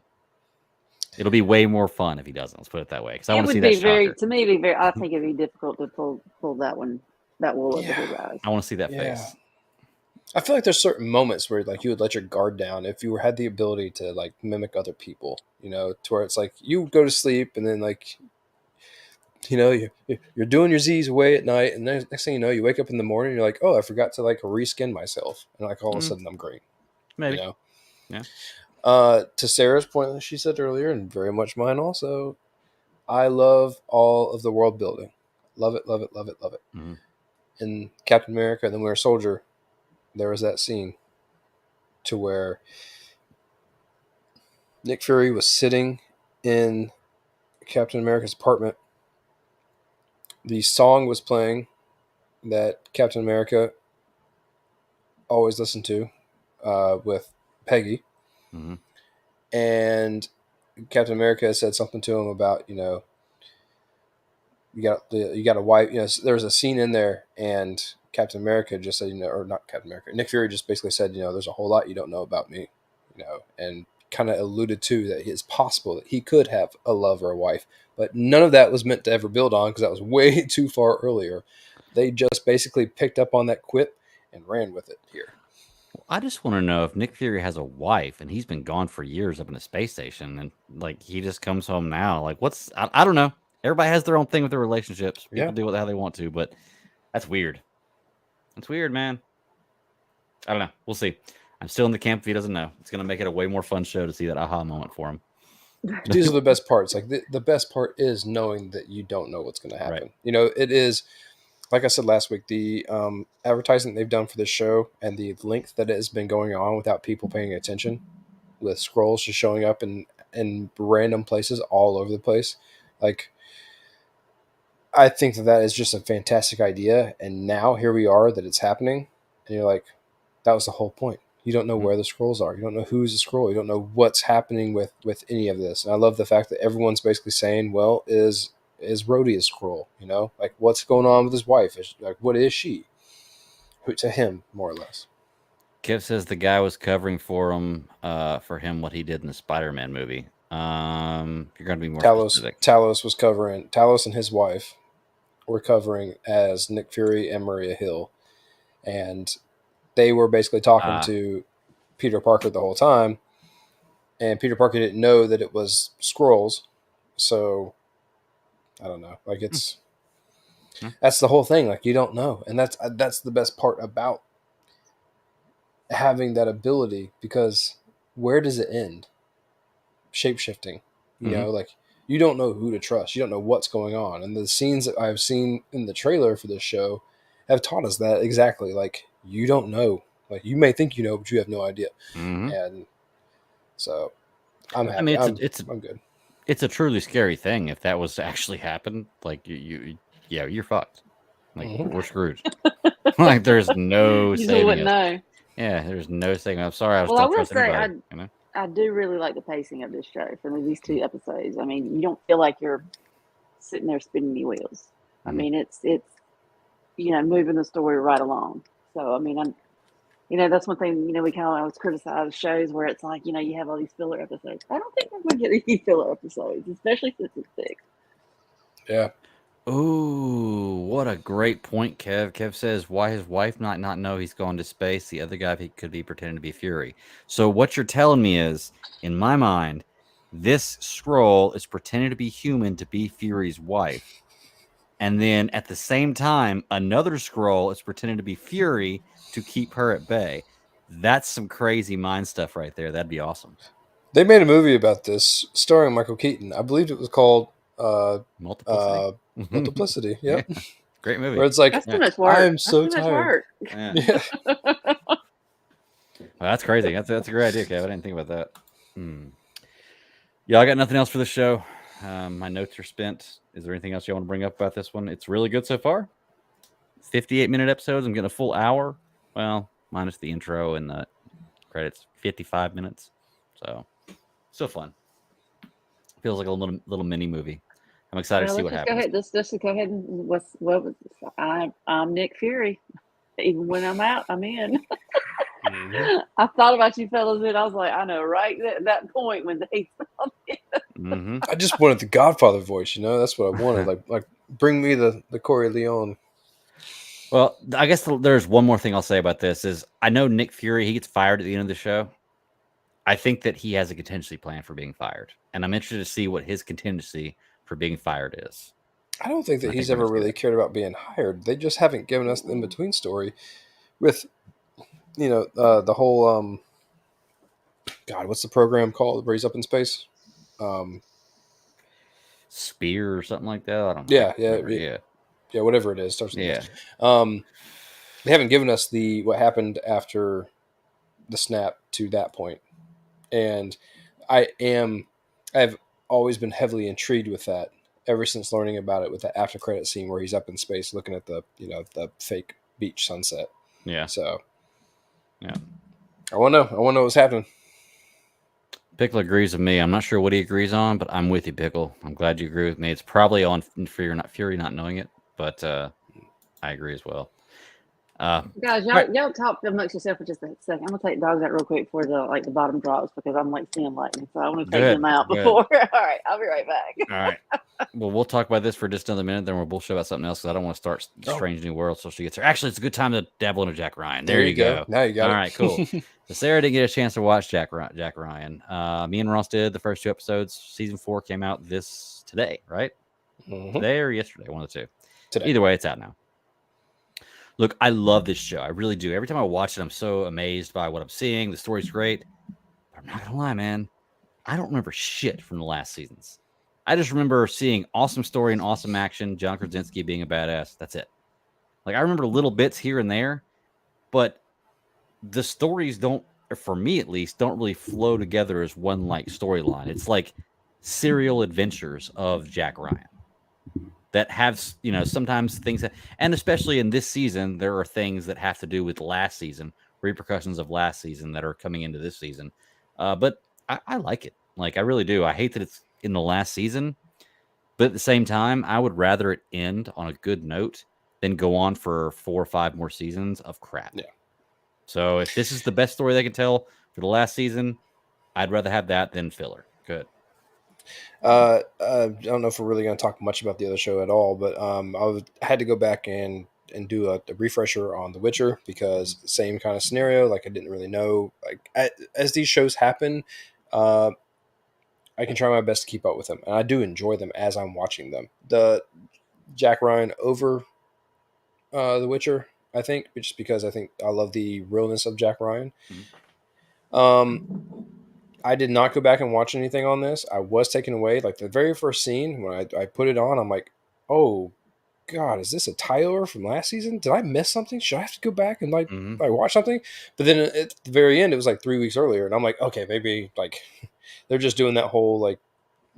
It'll be way more fun if he doesn't. Let's put it that way. Because I want to see that shocker. To me, it'd be very. I think it'd be difficult to pull that one, that wool over his eyes. I want to see that face. I feel like there's certain moments where like you would let your guard down if you had the ability to like mimic other people. To where it's like you go to sleep and then like you're doing your Z's away at night, and then next thing you know, you wake up in the morning, and you're like, oh, I forgot to like reskin myself, and like all of a sudden I'm green. Maybe. Yeah. To Sarah's point, that she said earlier, and very much mine also, I love all of the world building. Love it, love it, love it, love it. Mm-hmm. In Captain America, The Winter Soldier, there was that scene to where Nick Fury was sitting in Captain America's apartment. The song was playing that Captain America always listened to with Peggy. Mm-hmm. And Captain America said something to him about, you got a wife. There was a scene in there, and Captain America just said, or not Captain America, Nick Fury just basically said, there's a whole lot you don't know about me, and kind of alluded to that it's possible that he could have a love or a wife, but none of that was meant to ever build on because that was way too far earlier. They just basically picked up on that quip and ran with it here. I just want to know if Nick Fury has a wife and he's been gone for years up in a space station, and like he just comes home now. Like, I don't know. Everybody has their own thing with their relationships. People Yeah. do it how they want to, but that's weird. That's weird, man. I don't know. We'll see. I'm still in the camp if he doesn't know. It's going to make it a way more fun show to see that aha moment for him. These are the best parts. Like the best part is knowing that you don't know what's going to happen. Right. It is, like I said last week, the advertising they've done for this show and the length that it has been going on without people paying attention, with scrolls just showing up in random places all over the place. Like, I think that is just a fantastic idea. And now here we are that it's happening. And you're like, that was the whole point. You don't know where the scrolls are. You don't know who's a scroll. You don't know what's happening with any of this. And I love the fact that everyone's basically saying, well, is Rhodey a scroll? Like, what's going on with his wife? Like, what is she? To him, more or less. Kev says the guy was covering for him what he did in the Spider-Man movie. You're going to be more specific. Talos was covering. Talos and his wife were covering as Nick Fury and Maria Hill. And they were basically talking to Peter Parker the whole time. And Peter Parker didn't know that it was Skrulls. So, I don't know. Like, that's the whole thing. Like, you don't know. And that's the best part about having that ability, because where does it end? Shapeshifting. Like, you don't know who to trust. You don't know what's going on. And the scenes that I've seen in the trailer for this show have taught us that exactly. Like, you don't know. Like, you may think you know, but you have no idea. Mm-hmm. And so I'm happy. I mean, I'm good. It's a truly scary thing if that was to actually happen. Like, you're fucked. Like, we're screwed. Like, there's no you saving wouldn't us. know. Yeah, there's no saving. I'm sorry, I was Well, I will trust say, anybody, I do really like the pacing of this show for these 2 episodes. I mean, you don't feel like you're sitting there spinning your wheels. I mean, it's moving the story right along. So, I mean, that's one thing, we kind of always criticize shows where it's like, you have all these filler episodes. I don't think we're going to get these filler episodes, especially since it's 6. Yeah. Ooh, what a great point, Kev. Kev says, why his wife not know he's gone to space? The other guy, he could be pretending to be Fury. So what you're telling me is, in my mind, this scroll is pretending to be human to be Fury's wife. And then at the same time, another scroll is pretending to be Fury to keep her at bay. That's some crazy mind stuff right there. That'd be awesome. They made a movie about this starring Michael Keaton. I believe it was called Multiplicity. Multiplicity. Yep. Yeah. Great movie. Where it's like, that's too much work. I'm so tired. Yeah. Well, that's crazy. That's a great idea, Kev. I didn't think about that. Yeah, I got nothing else for the show. My notes are spent. Is there anything else you want to bring up about this one? It's really good so far. 58-minute episodes. I'm getting a full hour. Well, minus the intro and the credits. 55 minutes. So, still fun. Feels like a little mini movie. I'm excited to see what happens. Let's go ahead and what was this? I'm Nick Fury. Even when I'm out, I'm in. I thought about you fellas, and I was like, I know, right? That point when they saw me. I just wanted the Godfather voice, That's what I wanted. Like bring me the Corey Leone. Well, I guess there's one more thing I'll say about this is I know Nick Fury, he gets fired at the end of the show. I think that he has a contingency plan for being fired, and I'm interested to see what his contingency for being fired is. I don't think that he's ever really cared about being hired. They just haven't given us the in-between story with, the whole, God, what's the program called where he's up in space? Spear or something like that. I don't know. Yeah. Yeah, whatever it is. Starts with Yeah. they haven't given us what happened after the snap to that point, and I've always been heavily intrigued with that ever since learning about it with the after credit scene where he's up in space looking at the fake beach sunset. Yeah. So Yeah. I want to know what's happening. Pickle agrees with me. I'm not sure what he agrees on, but I'm with you, Pickle. I'm glad you agree with me. It's probably on Fury not knowing it, but I agree as well. Guys, right. y'all talk amongst yourself for just a second. I'm gonna take dogs out real quick before the bottom drops because I'm like seeing lightning, so I want to take them out before. All right, I'll be right back. All right. Well, we'll talk about this for just another minute, then we'll bullshit about something else because I don't want to start Strange New World so she gets her. Actually, it's a good time to dabble into Jack Ryan. There you go. Now you got it. All right, cool. So Sarah didn't get a chance to watch Jack Ryan. Me and Ross did the first 2 episodes. Season 4 came out today, right? Mm-hmm. Today or yesterday, one of the two. Today. Either way, it's out now. Look, I love this show. I really do. Every time I watch it, I'm so amazed by what I'm seeing. The story's great. But I'm not going to lie, man. I don't remember shit from the last seasons. I just remember seeing awesome story and awesome action. John Krasinski being a badass. That's it. Like, I remember little bits here and there, but the stories don't, for me at least, don't really flow together as one like storyline. It's like serial adventures of Jack Ryan that have, sometimes things that, and especially in this season, there are things that have to do with last season, repercussions of last season that are coming into this season. But I like it. Like, I really do. I hate that it's in the last season, but at the same time, I would rather it end on a good note than go on for 4 or 5 more seasons of crap. Yeah. So if this is the best story they can tell for the last season, I'd rather have that than filler. Good. I don't know if we're really going to talk much about the other show at all, but I had to go back and do a refresher on The Witcher because same kind of scenario. Like I didn't really know. Like as these shows happen, I can try my best to keep up with them, and I do enjoy them as I'm watching them. The Jack Ryan over The Witcher, I think, just because I think I love the realness of Jack Ryan. Mm-hmm. I did not go back and watch anything on this. I was taken away. Like the very first scene when I put it on, I'm like, oh God, is this a tie-over from last season? Did I miss something? Should I have to go back and like watch something? But then at the very end, it was like 3 weeks earlier, and I'm like, okay, maybe like they're just doing that whole like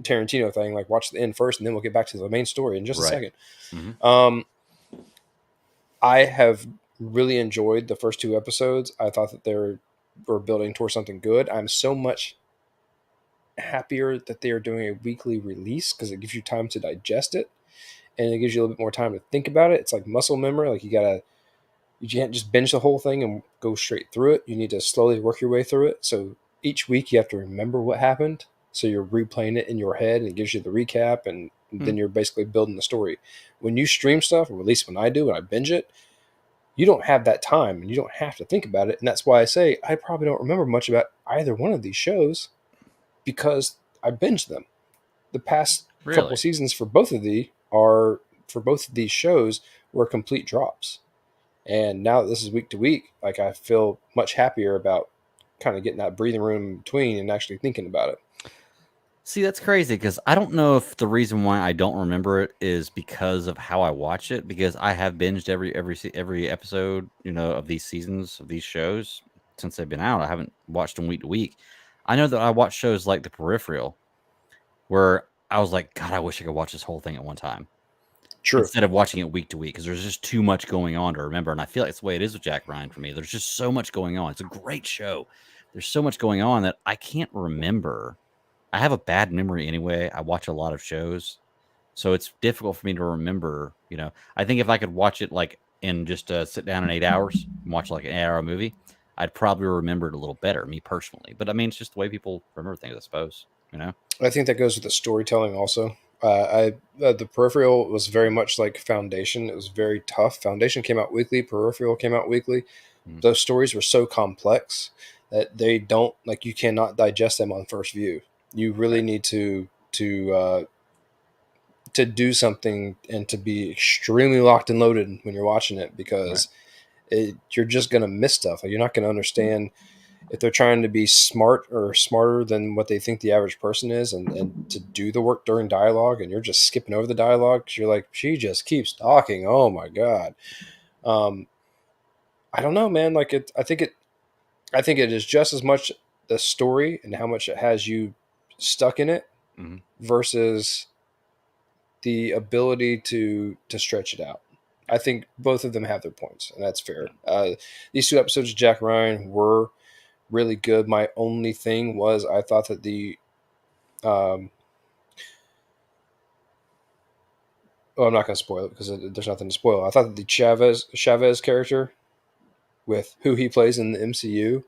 Tarantino thing, like watch the end first, and then we'll get back to the main story in just a second. Mm-hmm. I have really enjoyed the first 2 episodes. I thought that they were building towards something good. I'm so much happier that they are doing a weekly release because it gives you time to digest it, and it gives you a little bit more time to think about it. It's like muscle memory. Like you can't just binge the whole thing and go straight through it. You need to slowly work your way through it. So each week you have to remember what happened. So you're replaying it in your head, and it gives you the recap, and then you're basically building the story. When you stream stuff, or at least when I do, when I binge it, you don't have that time, and you don't have to think about it. And that's why I say I probably don't remember much about either one of these shows because I binged them. The past couple seasons for both of these shows were complete drops. And now that this is week to week, like I feel much happier about kind of getting that breathing room in between and actually thinking about it. See, that's crazy because I don't know if the reason why I don't remember it is because of how I watch it, because I have binged every episode, of these seasons of these shows since they've been out. I haven't watched them week to week. I know that I watch shows like The Peripheral where I was like, God, I wish I could watch this whole thing at one time. True. Instead of watching it week to week, because there's just too much going on to remember. And I feel like it's the way it is with Jack Ryan for me. There's just so much going on. It's a great show. There's so much going on that I can't remember. I have a bad memory anyway. I watch a lot of shows, so it's difficult for me to remember. I think if I could watch it like in just sit down in 8 hours and watch like an 8-hour movie, I'd probably remember it a little better, me personally. But I mean, it's just the way people remember things, I suppose. I think that goes with the storytelling also. The Peripheral was very much like Foundation. It was very tough. Foundation came out weekly. Peripheral came out weekly. Those stories were so complex that they don't like you cannot digest them on first view. You really need to do something and to be extremely locked and loaded when you're watching it because you're just going to miss stuff. Like you're not going to understand if they're trying to be smart or smarter than what they think the average person is, and to do the work during dialogue, and you're just skipping over the dialogue because you're like, she just keeps talking. Oh my god. I don't know, man. Like I think it is just as much the story and how much it has you stuck in it versus the ability to stretch it out. I think both of them have their points, and that's fair. These 2 episodes of Jack Ryan were really good. My only thing was I thought that I'm not going to spoil it because there's nothing to spoil. I thought that the Chavez character with who he plays in the MCU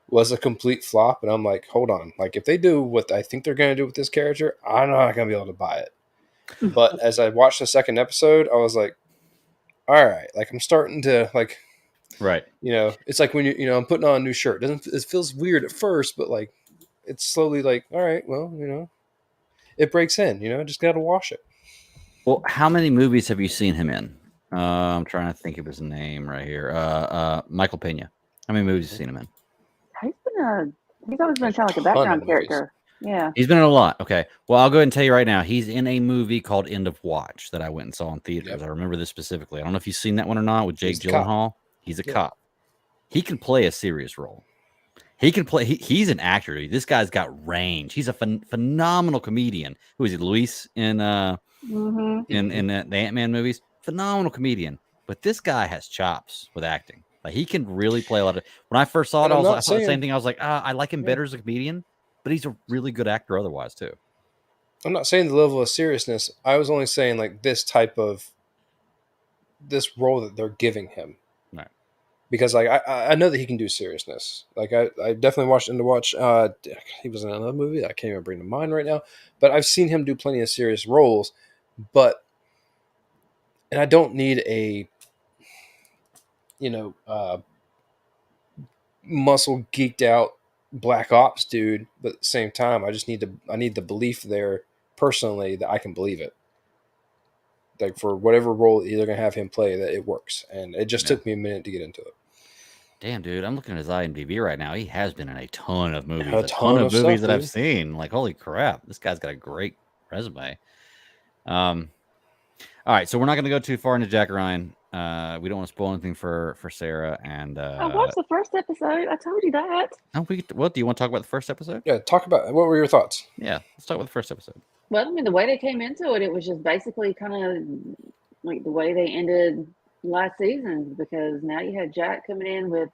was a complete flop, and I'm like, hold on. Like, if they do what I think they're going to do with this character, I'm not going to be able to buy it. But as I watched the second episode, I was like, all right, like I'm starting to like, right. It's like when I'm putting on a new shirt. It feels weird at first, but like it's slowly like, all right, well, it breaks in, just got to wash it. Well, how many movies have you seen him in? I'm trying to think of his name right here. Michael Pena. How many movies have you seen him in? He's always been kind of like a background character. Yeah. He's been in a lot. Okay. Well, I'll go ahead and tell you right now. He's in a movie called End of Watch that I went and saw in theaters. Yep. I remember this specifically. I don't know if you've seen that one or not with Jake Gyllenhaal. He's a cop. He can play a serious role. He can play. He's an actor. This guy's got range. He's a phenomenal comedian. Who is he? Luis in the Ant-Man movies. Phenomenal comedian. But this guy has chops with acting. Like he can really play a lot of. When I first saw it, I thought the same thing. I was like, I like him better as a comedian, but he's a really good actor otherwise too. I'm not saying the level of seriousness. I was only saying like this role that they're giving him. Right. Because like I know that he can do seriousness. Like I definitely watched End of Watch. He was in another movie that I can't even bring to mind right now. But I've seen him do plenty of serious roles. And I don't need a muscle geeked out black ops dude, but at the same time I need the belief there personally that I can believe it. Like for whatever role they're gonna have him play, that it works. And it just took me a minute to get into it. Damn, dude, I'm looking at his IMDb right now. He has been in a ton of movies. A ton of movies that I've seen. Like, holy crap, this guy's got a great resume. All right, so we're not going to go too far into Jack Ryan. We don't want to spoil anything for Sarah. And I watched the first episode. I told you that. No, what do you want to talk about the first episode? Yeah, talk about what were your thoughts? Yeah, let's talk about the first episode. Well, I mean, the way they came into it, it was just basically kind of like the way they ended last season, because now you had Jack coming in with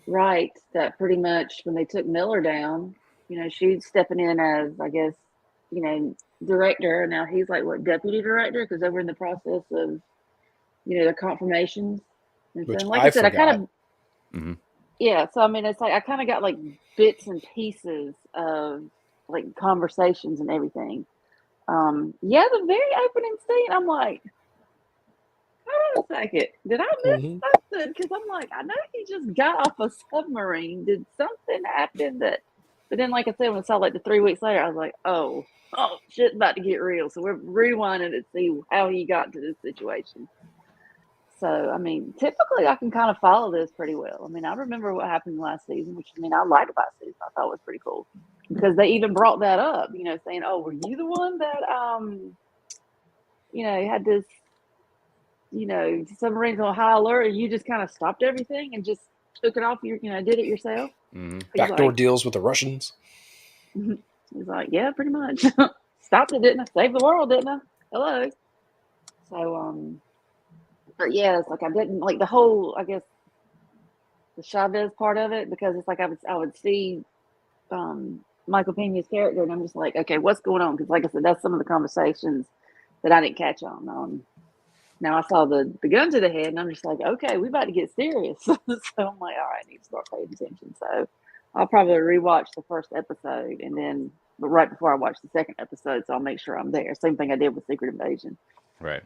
right, that pretty much when they took Miller down, she's stepping in as, I guess, director. Now he's like deputy director, because they were in the process of the confirmations. And so, like I said, I kind of yeah, so I mean, it's like I kind of got like bits and pieces of like conversations and everything. The very opening scene, I'm like, hold on a second, did I miss something? Because I'm like, I know he just got off a submarine. Did something happen that? But then, like I said, when I saw like the 3 weeks later, I was like, oh, shit's about to get real. So we're rewinding to see how he got to this situation. So, I mean, typically I can kind of follow this pretty well. I mean, I remember what happened last season, which, I mean, I liked last season. I thought it was pretty cool. Because they even brought that up, saying, oh, were you the one that, had this, submarines on high alert, and you just kind of stopped everything and just took it off, did it yourself? Backdoor deals with the Russians. He's like, yeah, pretty much. Stopped it, didn't I? Saved the world, didn't I? Hello. So, but yeah, it's like I didn't like the whole, I guess, the Chavez part of it, because it's like I would see Michael Pena's character, and I'm just like, okay, what's going on? Because like I said, that's some of the conversations that I didn't catch on. Now I saw the gun to the head, and I'm just like, okay, we about to get serious. So I'm like, all right, I need to start paying attention. So I'll probably rewatch the first episode, and then but right before I watch the second episode, so I'll make sure I'm there. Same thing I did with Secret Invasion. Right.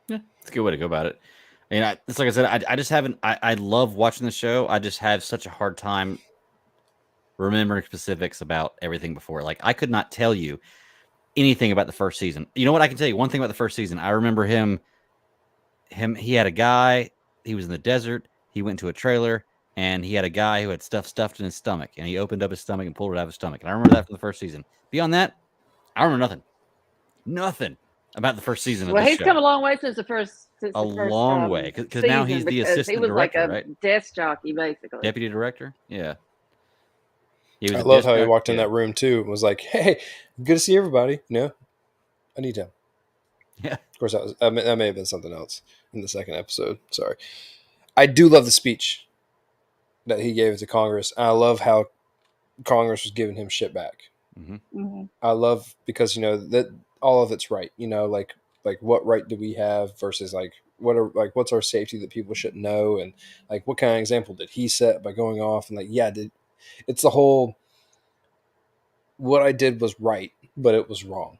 Yeah, it's a good way to go about it. And it's like I said, I just haven't. I love watching the show. I just have such a hard time remembering specifics about everything before. Like I could not tell you anything about the first season. You know what? I can tell you one thing about the first season. I remember him. He had a guy. He was in the desert. he went to a trailer and he had a guy who had stuff stuffed in his stomach, and he opened up his stomach and pulled it out of his stomach. And I remember that from the first season. Beyond that, I remember nothing about the first season of Well, this he's show. come a long way since the first A long way, because now he's the because assistant he was director, like a right? desk jockey, basically. Deputy director, yeah. He was I a love disc how he jockey, walked in yeah. that room too and was like, "Hey, good to see everybody. You know, I need him." Yeah. Of course, that may have been something else in the second episode. Sorry. I do love the speech that he gave to Congress. I love how Congress was giving him shit back. Mm-hmm. I love because that all of it's right. Like what right do we have versus like what's our safety that people should know, and like what kind of example did he set by going off and like it's the whole what I did was right, but it was wrong.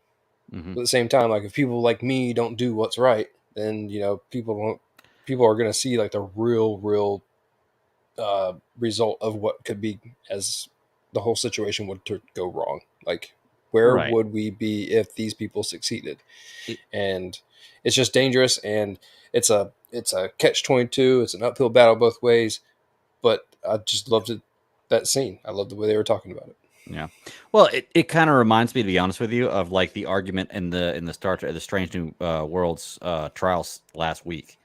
Mm-hmm. But at the same time, like if people like me don't do what's right, then people are going to see like the real result of what could be as the whole situation would go wrong. Like where Right. would we be if these people succeeded? It- And it's just dangerous, and it's a catch-22. It's an uphill battle both ways. But I just loved that scene. I loved the way they were talking about it. Yeah. Well, it kind of reminds me, to be honest with you, of like the argument in the Star Trek, the Strange New Worlds trials last week,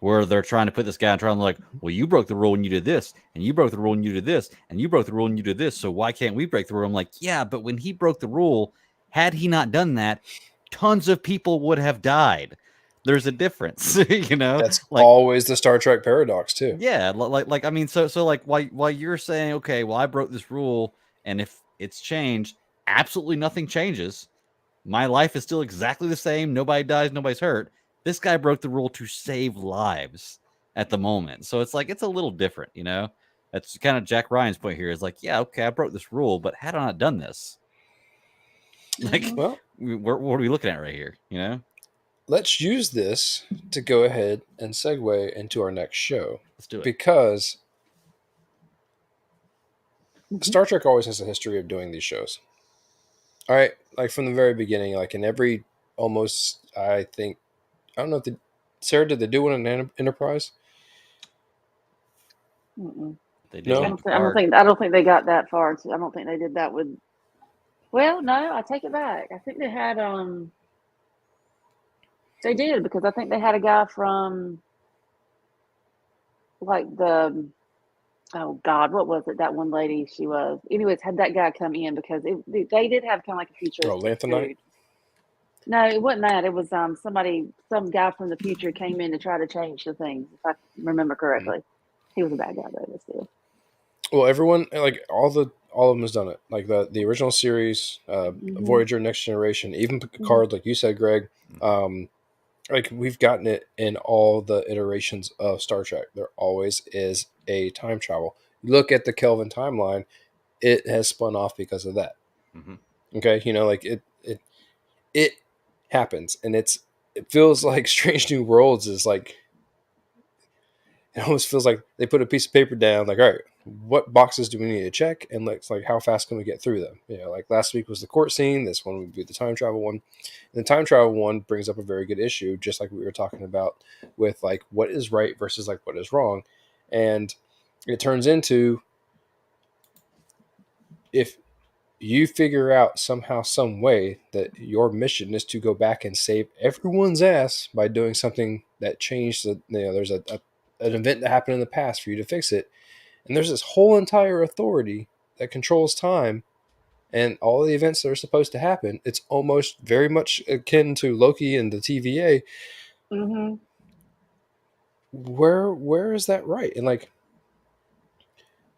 where they're trying to put this guy on trial and they're like, well, you broke the rule and you did this, and you broke the rule and you did this, and you broke the rule and you did this, so why can't we break the rule? I'm like, yeah, but when he broke the rule, had he not done that, tons of people would have died. There's a difference, That's like always the Star Trek paradox too. yeah, like I mean, so like while you're saying, okay, well, I broke this rule, and if it's changed, absolutely nothing changes. My life is still exactly the same. Nobody dies, nobody's hurt. This guy broke the rule to save lives at the moment. So it's like it's a little different, That's kind of Jack Ryan's point here. Is like, yeah, okay, I broke this rule, but had I not done this, like, Well, what are we looking at right here? let's use this to go ahead and segue into our next show. Let's do it. Because Star Trek always has a history of doing these shows. All right, like from the very beginning, like in every almost, I think, I don't know if Sarah, did they do one in Enterprise? They did No? one I don't think they got that far. I don't think they did that with. Well, no, I take it back. I think they had They did, because I think they had a guy from like the oh God, what was it? That one lady she was. Anyways, had that guy come in because they did have kind of like a futuristic Lanthanite? dude. No, it wasn't that. It was some guy from the future came in to try to change the things, if I remember correctly. He was a bad guy though, but still. Well, everyone, like all of them has done it. Like the original series, Voyager, Next Generation, even Picard, like you said, Greg. Like we've gotten it in all the iterations of Star Trek. There always is a time travel. Look at the Kelvin timeline; it has spun off because of that. Okay, like it happens, and it feels like Strange New Worlds is like. It almost feels like they put a piece of paper down, like, all right, what boxes do we need to check, and like how fast can we get through them? Like last week was the court scene. This one would be the time travel one. And the time travel one brings up a very good issue, just like we were talking about with like what is right versus like what is wrong, and it turns into if you figure out somehow, some way that your mission is to go back and save everyone's ass by doing something that changed there's an event that happened in the past for you to fix it. And there's this whole entire authority that controls time and all the events that are supposed to happen. It's almost very much akin to Loki and the TVA. Where is that right? And like,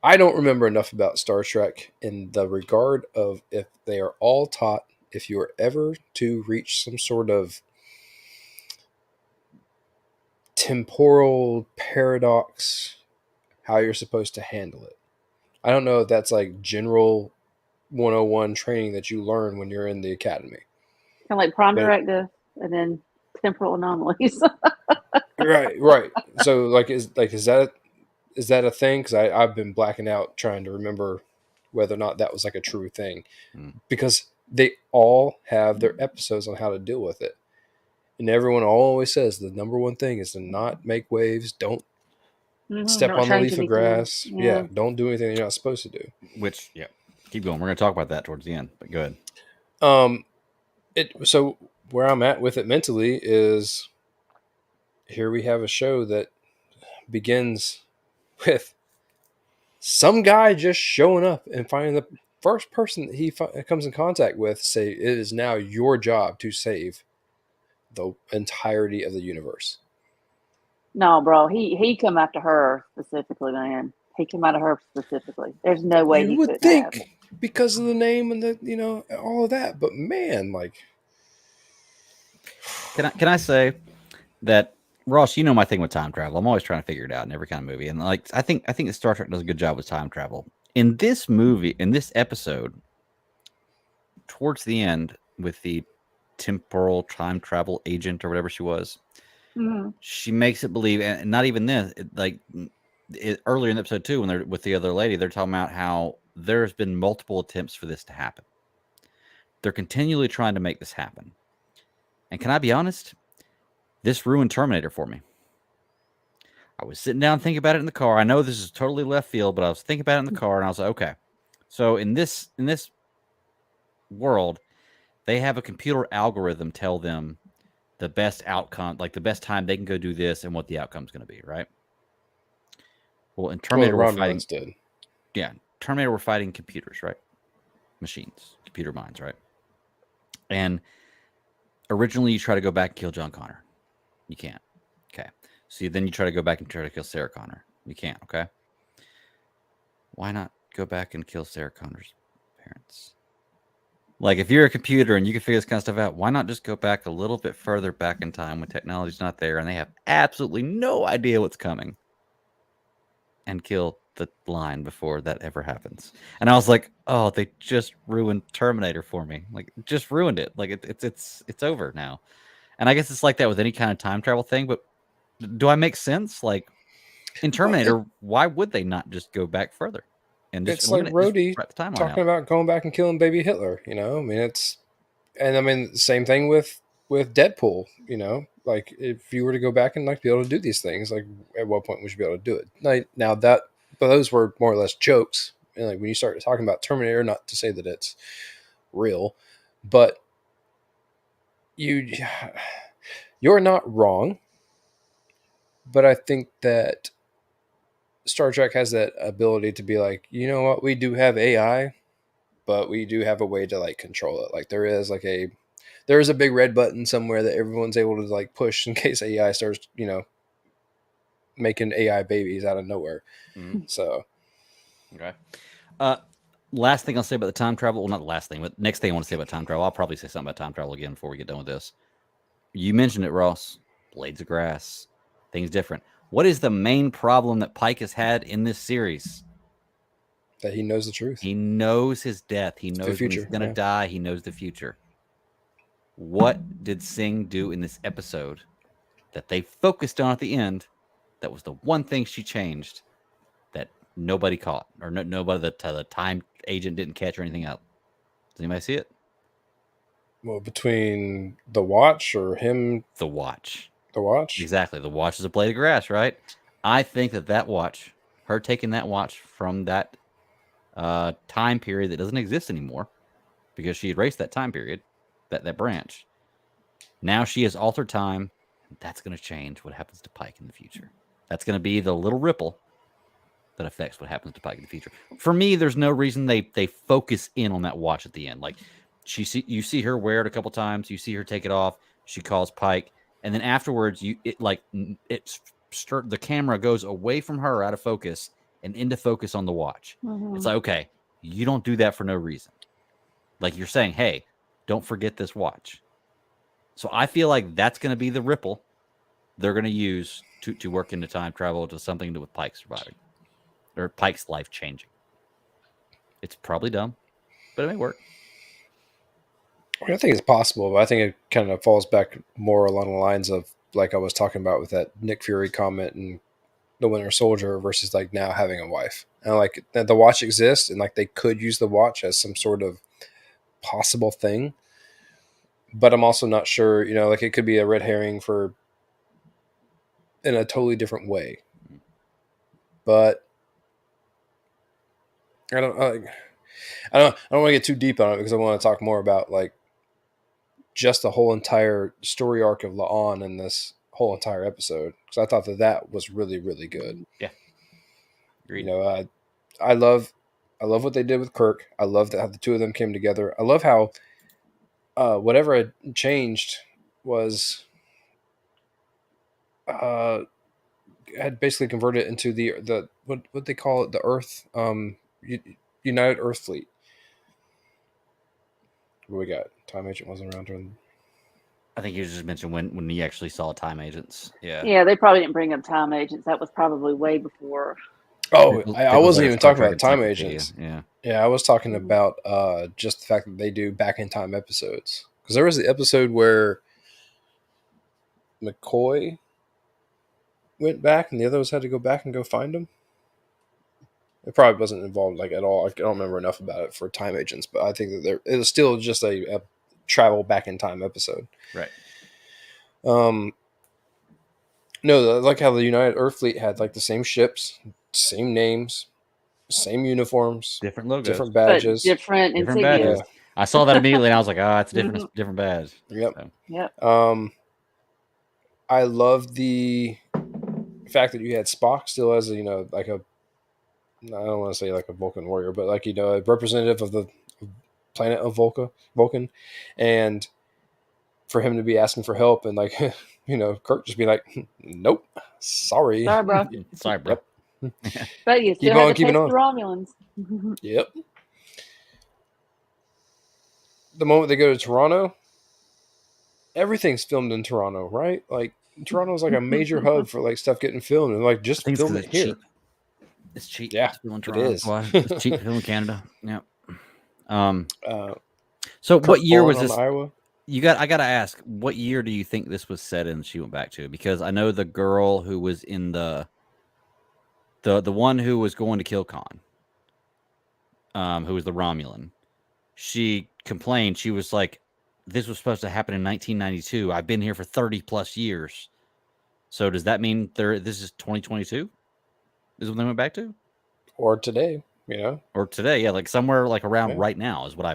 I don't remember enough about Star Trek in the regard of if they are all taught, if you are ever to reach some sort of temporal paradox, how you're supposed to handle it. I don't know if that's like general 101 training that you learn when you're in the academy. Kind of like prime directive and then temporal anomalies. Right. So like is that a thing? Because I've been blacking out trying to remember whether or not that was like a true thing, because they all have their episodes on how to deal with it, and everyone always says the number one thing is to not make waves, don't Step Don't on the change leaf of anything. grass. Yeah. Don't do anything you're not supposed to do. Which, yeah, keep going. We're going to talk about that towards the end, but go ahead. So where I'm at with it mentally is here we have a show that begins with some guy just showing up and finding the first person that he comes in contact with say it is now your job to save the entirety of the universe. No, bro. He come after her specifically, man. He came out of her specifically. There's no way You he would couldn't have. think because of the name and the all of that, but man, like, Can I say that, Ross? You know my thing with time travel. I'm always trying to figure it out in every kind of movie, and like I think that Star Trek does a good job with time travel. In this movie, in this episode, towards the end, with the temporal time travel agent or whatever she was, she makes it believe, and not even this, earlier in episode 2 when they're with the other lady, they're talking about how there's been multiple attempts for this to happen. They're continually trying to make this happen. And can I be honest? This ruined Terminator for me. I was sitting down thinking about it in the car. I know this is totally left field, but I was thinking about it in the car, and I was like, okay. So in this world, they have a computer algorithm tell them the best outcome, like the best time they can go do this and what the outcome's going to be, right? Well, in Terminator, we're fighting. did. Yeah, Terminator, we're fighting computers, right? Machines, computer minds, right? And originally, you try to go back and kill John Connor. You can't. Okay. So then you try to go back and try to kill Sarah Connor. You can't. Okay. Why not go back and kill Sarah Connor's parents? Like, if you're a computer and you can figure this kind of stuff out, why not just go back a little bit further back in time when technology's not there and they have absolutely no idea what's coming and kill the line before that ever happens? And I was like, oh, they just ruined Terminator for me. Like, just ruined it. Like, it's over now. And I guess it's like that with any kind of time travel thing. But do I make sense? Like, in Terminator, why would they not just go back further and just It's like Rhodey talking about going back and killing baby Hitler. I mean, the same thing with Deadpool. Like if you were to go back and like be able to do these things, like at what point would you be able to do it? Like now but those were more or less jokes. And like when you start talking about Terminator, not to say that it's real, but you're not wrong. But I think that Star Trek has that ability to be like, you know what, we do have AI, but we do have a way to like control it. Like there is a big red button somewhere that everyone's able to like push in case AI starts, making AI babies out of nowhere. Mm-hmm. So, okay. Last thing I'll say about the time travel. Well, not the last thing, but next thing I want to say about time travel. I'll probably say something about time travel again before we get done with this. You mentioned it, Ross. Blades of grass. Things different. What is the main problem that Pike has had in this series? That he knows the truth. He knows his death. He knows when he's going to die. He knows the future. What did Singh do in this episode that they focused on at the end that was the one thing she changed that nobody caught, or nobody, the time agent didn't catch or anything else? Does anybody see it? Well, between the watch or him? The watch. The watch? Exactly. The watch is a blade of grass, right? I think that watch, her taking that watch from that time period that doesn't exist anymore because she erased that time period, that branch. Now she has altered time. That's going to change what happens to Pike in the future. That's going to be the little ripple that affects what happens to Pike in the future. For me, there's no reason they focus in on that watch at the end. Like you see her wear it a couple times. You see her take it off. She calls Pike, and then afterwards, the camera goes away from her, out of focus, and into focus on the watch. Mm-hmm. It's like, okay, you don't do that for no reason. Like you're saying, hey, don't forget this watch. So I feel like that's going to be the ripple they're going to use to work into time travel to something to do with Pike surviving or Pike's life changing. It's probably dumb, but it may work. I think it's possible, but I think it kind of falls back more along the lines of like I was talking about with that Nick Fury comment and the Winter Soldier versus like now having a wife. And like the watch exists and like they could use the watch as some sort of possible thing. But I'm also not sure, like it could be a red herring in a totally different way. but I don't want to get too deep on it because I want to talk more about like just the whole entire story arc of La'an in this whole entire episode, because I thought that was really, really good. Yeah. Agreed. You know, I love what they did with Kirk. I love how the two of them came together. I love how whatever had changed was had basically converted into the what they call it, the Earth United Earth Fleet. What we got? Time Agent wasn't around during. I think you just mentioned when he actually saw time agents. Yeah. Yeah, they probably didn't bring up time agents. That was probably way before. Oh, I wasn't even talking about time Encyclopedia. agents. Yeah, I was talking about just the fact that they do back in time episodes. Because there was the episode where McCoy went back and the others had to go back and go find him. It probably wasn't involved like at all. I don't remember enough about it for time agents, but I think that it was still just a travel back in time episode. Right. No, like how the United Earth Fleet had like the same ships, same names, same uniforms, different logos, different badges, but different insignias. badges. Yeah. I saw that immediately and I was like, it's a different badge. Yep. So. Yep. I love the fact that you had Spock still as a, like a, I don't want to say like a Vulcan warrior, but like, a representative of the planet of Vulcan, and for him to be asking for help and like, Kirk just be like, nope, sorry, bro. Sorry, bro. Yep. But you still have to test the Romulans. Yep. The moment they go to Toronto, everything's filmed in Toronto, right? Like Toronto's like a major hub for like stuff getting filmed, and like just film it here. Cheap. It's cheap. Yeah, it is. It's cheap to film in Canada. Yeah. So Kirk what year was this? Iowa? I gotta ask, what year do you think this was set in? She went back to, because I know the girl who was in the one who was going to kill Khan, who was the Romulan. She complained. She was like, "This was supposed to happen in 1992. I've been here for 30 plus years." So does that mean this is 2022? Is what they went back to, or today? Or today, yeah, like somewhere like around right now is what I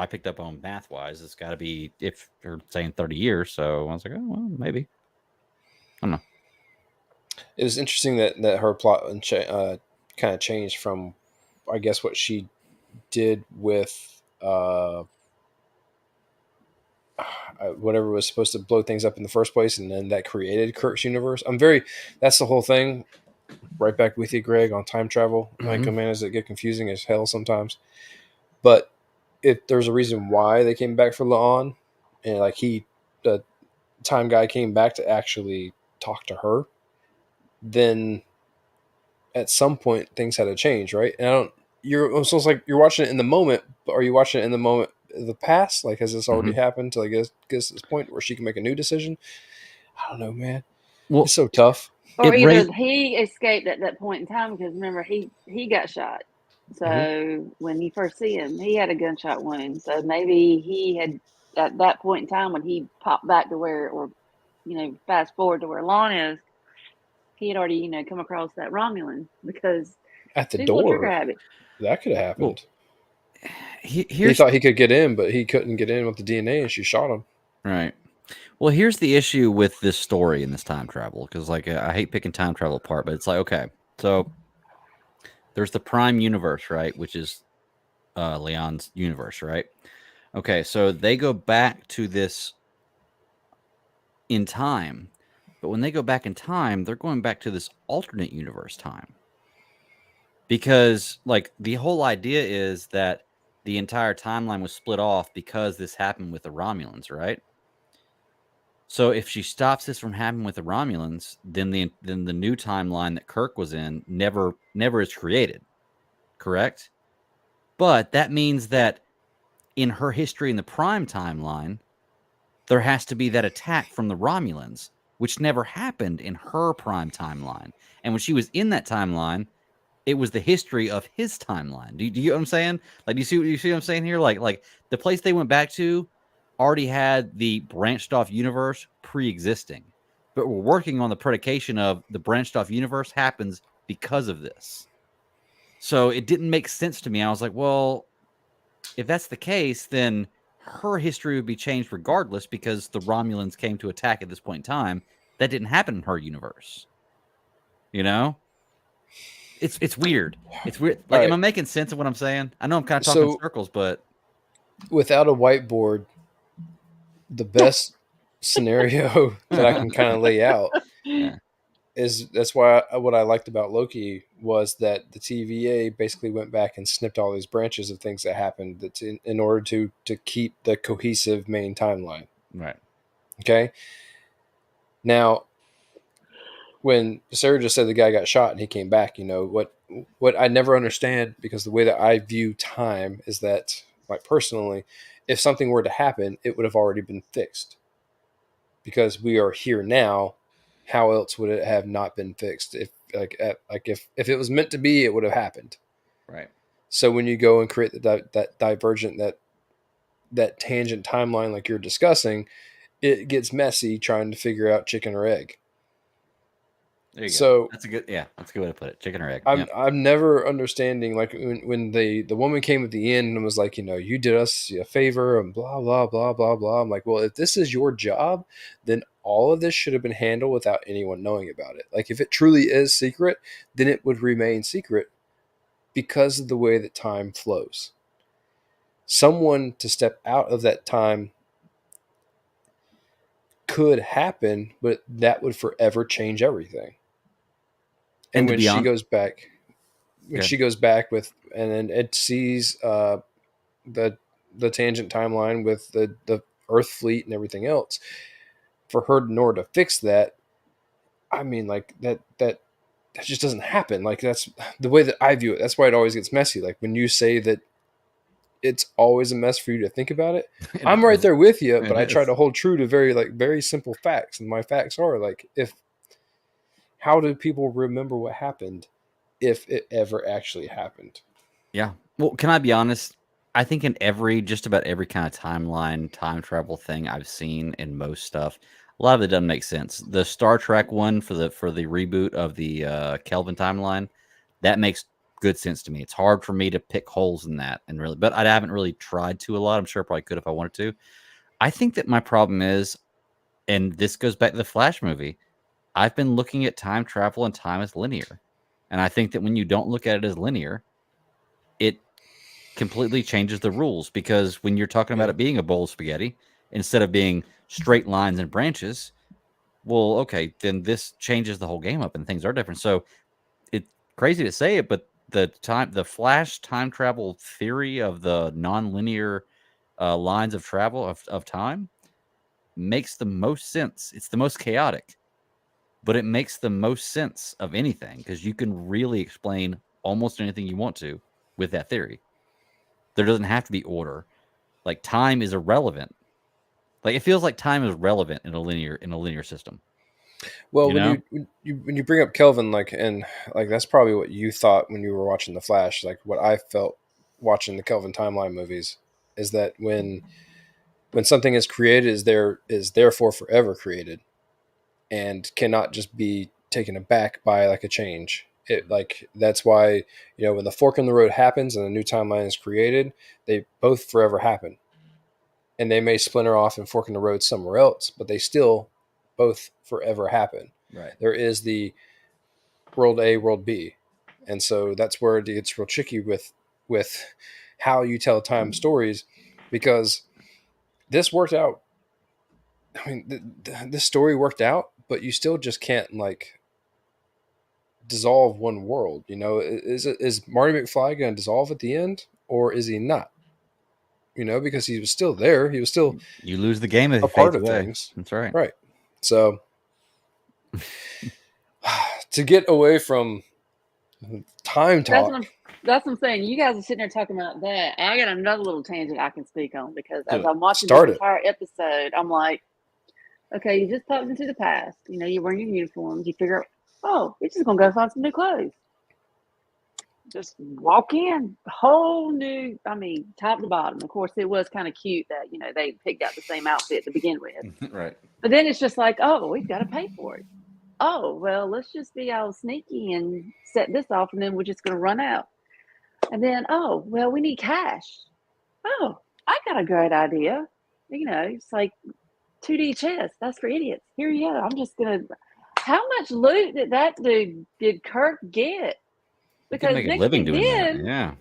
picked up on math wise. It's got to be, if you're saying 30 years. So I was like, oh well, maybe. I don't know. It was interesting that her plot kind of changed from, I guess, what she did with whatever was supposed to blow things up in the first place, and then that created Kirk's universe. That's the whole thing. Right back with you, Greg, on time travel. Mm-hmm. Like, man, does it get confusing as hell sometimes? But if there's a reason why they came back for La'an, and like the time guy came back to actually talk to her, then at some point things had to change, right? And it's like you're watching it in the moment, but are you watching it in the moment of the past? Like, has this already happened to like get to this point where she can make a new decision? I don't know, man. Well, it's so tough. Or either he escaped at that point in time, because remember he got shot. So when you first see him, he had a gunshot wound. So maybe he had, at that point in time when he popped back to where, or fast forward to where Lon is, he had already come across that Romulan, because at the door that could have happened. Well, he thought he could get in, but he couldn't get in with the DNA, and she shot him. Right. Well, here's the issue with this story and this time travel, because like I hate picking time travel apart, but it's like, okay, so there's the Prime universe, right, which is Leon's universe, right? Okay, so they go back to this in time, but when they go back in time, they're going back to this alternate universe time, because like the whole idea is that the entire timeline was split off because this happened with the Romulans, right? So if she stops this from happening with the Romulans, then the new timeline that Kirk was in never is created, correct? But that means that in her history in the Prime timeline, there has to be that attack from the Romulans, which never happened in her Prime timeline. And when she was in that timeline, it was the history of his timeline. Do you know what I'm saying? Like, do you see what I'm saying here? Like the place they went back to already had the branched off universe pre-existing, but we're working on the predication of the branched off universe happens because of this. So it didn't make sense to me. I was like, well, if that's the case, then her history would be changed regardless because the Romulans came to attack at this point in time. That didn't happen in her universe. You know? It's weird. It's weird. Like, Right. am I making sense of what I'm saying? I know I'm kind of talking in circles, but without a whiteboard, the best scenario that I can kind of lay out is that's why what I liked about Loki was that the TVA basically went back and snipped all these branches of things that happened that's in order to keep the cohesive main timeline. Right. Okay. Now, when Sarah just said the guy got shot and he came back, you know, what I never understand, because the way that I view time is that, like, personally, if something were to happen, it would have already been fixed. Because we are here now, how else would it have not been fixed? If if it was meant to be, it would have happened. Right. So when you go and create that divergent, that tangent timeline like you're discussing, it gets messy trying to figure out chicken or egg. There you go. That's a good way to put it. Chicken or egg. I'm never understanding, like, when the woman came at the end and was like, you know, you did us a favor and blah blah blah blah blah. I'm like, well, if this is your job, then all of this should have been handled without anyone knowing about it. Like, if it truly is secret, then it would remain secret because of the way that time flows. Someone to step out of that time could happen, but that would forever change everything. And when she goes back, with, and then it sees the tangent timeline with the Earth fleet and everything else, for her, in order to fix that, I mean, like, that just doesn't happen. Like, that's the way that I view it. That's why it always gets messy. Like, when you say that it's always a mess for you to think about it, I'm right there with you, but I try to hold true to very simple facts. And my facts are, like, how do people remember what happened if it ever actually happened? Yeah. Well, can I be honest? I think in just about every kind of timeline, time travel thing I've seen in most stuff, a lot of it doesn't make sense. The Star Trek one for the reboot of the Kelvin timeline, that makes good sense to me. It's hard for me to pick holes in that, but I haven't really tried to a lot. I'm sure I probably could if I wanted to. I think that my problem is, and this goes back to the Flash movie, I've been looking at time travel and time as linear. And I think that when you don't look at it as linear, it completely changes the rules, because when you're talking about it being a bowl of spaghetti instead of being straight lines and branches, well, okay, then this changes the whole game up and things are different. So it's crazy to say it, but the Flash time travel theory of the non-linear lines of travel of time makes the most sense. It's the most chaotic, but it makes the most sense of anything, because you can really explain almost anything you want to with that theory. There doesn't have to be order. Like, time is irrelevant. Like, it feels like time is relevant in a linear system. Well, when you bring up Kelvin, like, and like, that's probably what you thought when you were watching The Flash. Like, what I felt watching the Kelvin timeline movies is that when something is created, is therefore forever created, and cannot just be taken aback by, like, a change. Like, that's why, you know, when the fork in the road happens and a new timeline is created, they both forever happen, and they may splinter off and fork in the road somewhere else, but they still both forever happen. Right. There is the world A, world B, and so that's where it gets real tricky with how you tell time stories, because this worked out. I mean, this story worked out, but you still just can't, like, dissolve one world. You know, is Marty McFly going to dissolve at the end, or is he not? You know, because he was still there. He was still, you lose the game if a part of things. That's right. Right. So to get away from time talk. That's what I'm saying. You guys are sitting there talking about that. I got another little tangent I can speak on, because as I'm watching this entire episode, I'm like, okay, you just popped into the past. You know, you're wearing your uniforms. You figure, oh, you're just going to go find some new clothes. Just walk in, whole new, I mean, top to bottom. Of course, it was kind of cute that, you know, they picked out the same outfit to begin with. Right. But then it's just like, oh, we've got to pay for it. oh, well, let's just be all sneaky and set this off, and then we're just going to run out. And then, oh, well, we need cash. Oh, I got a great idea. It's like 2D chess. That's for idiots. Here you go. I'm just going to. How much loot did Kirk get? Because make a living doing that. Yeah.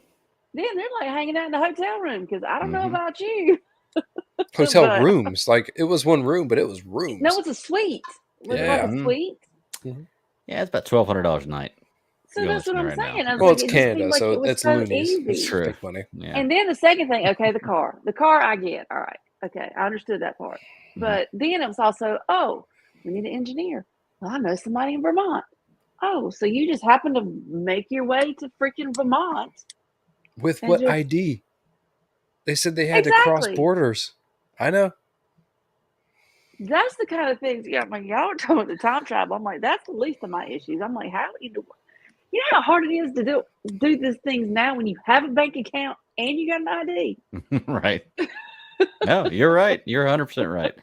Then they're like hanging out in the hotel room because I don't know about you. Hotel rooms. Like, it was one room, but it was rooms. No, it's a suite. Was it like a suite? Mm-hmm. Yeah, it's about $1,200 a night. So that's what I'm saying. Well, it's Canada, so it's loonies. Easy. It's true. Money. Yeah. And then the second thing, okay, the car. The car I get. All right. Okay, I understood that part. But then it was also, oh, we need an engineer. Well, I know somebody in Vermont. Oh, so you just happen to make your way to freaking Vermont. With what ID? They said they had to cross borders. I know. That's the kind of things, y'all are talking about the time travel. I'm like, that's the least of my issues. I'm like, how you know how hard it is to do these things now when you have a bank account and you got an ID? Right. No, you're right. You're 100% right.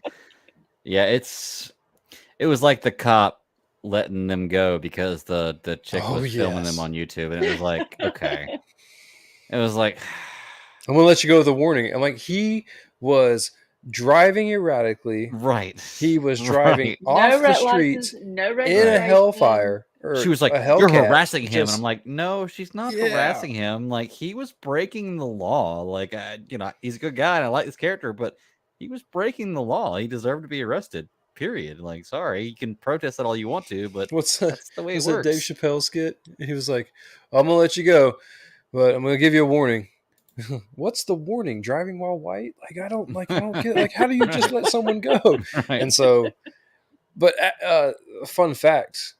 Yeah, it was like the cop letting them go because the chick was filming them on YouTube, and it was like, okay. It was like, I'm gonna let you go with a warning. I'm like, he was driving erratically. Right. He was driving off the streets in a Hellfire. She was like, you're harassing him. And I'm like, no, she's not harassing him. Like, he was breaking the law. Like, he's a good guy and I like this character, but he was breaking the law. He deserved to be arrested. Period. Like, sorry, you can protest that all you want to, but that's the way it works. Dave Chappelle skit? He was like, I'm gonna let you go, but I'm gonna give you a warning. What's the warning? Driving while white? Like, I don't get, like, how do you just let someone go? Right. And so, but fun fact,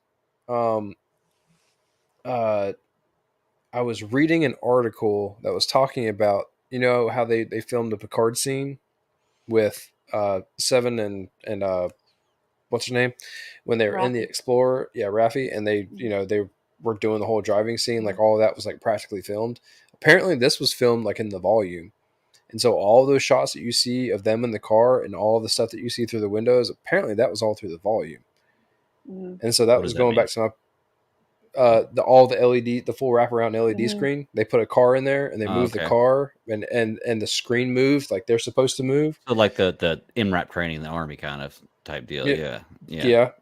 I was reading an article that was talking about, how they filmed the Picard scene with Seven and what's her name, when they were in the Explorer, Raffi, and they were doing the whole driving scene, like all of that was like practically filmed. Apparently this was filmed like in the volume. And so all those shots that you see of them in the car and all the stuff that you see through the windows, apparently that was all through the volume. And so that was going back to my all the LED, the full wraparound LED screen. They put a car in there and they moved the car and the screen moved like they're supposed to move. So like the MRAP training in the Army kind of type deal. Yeah.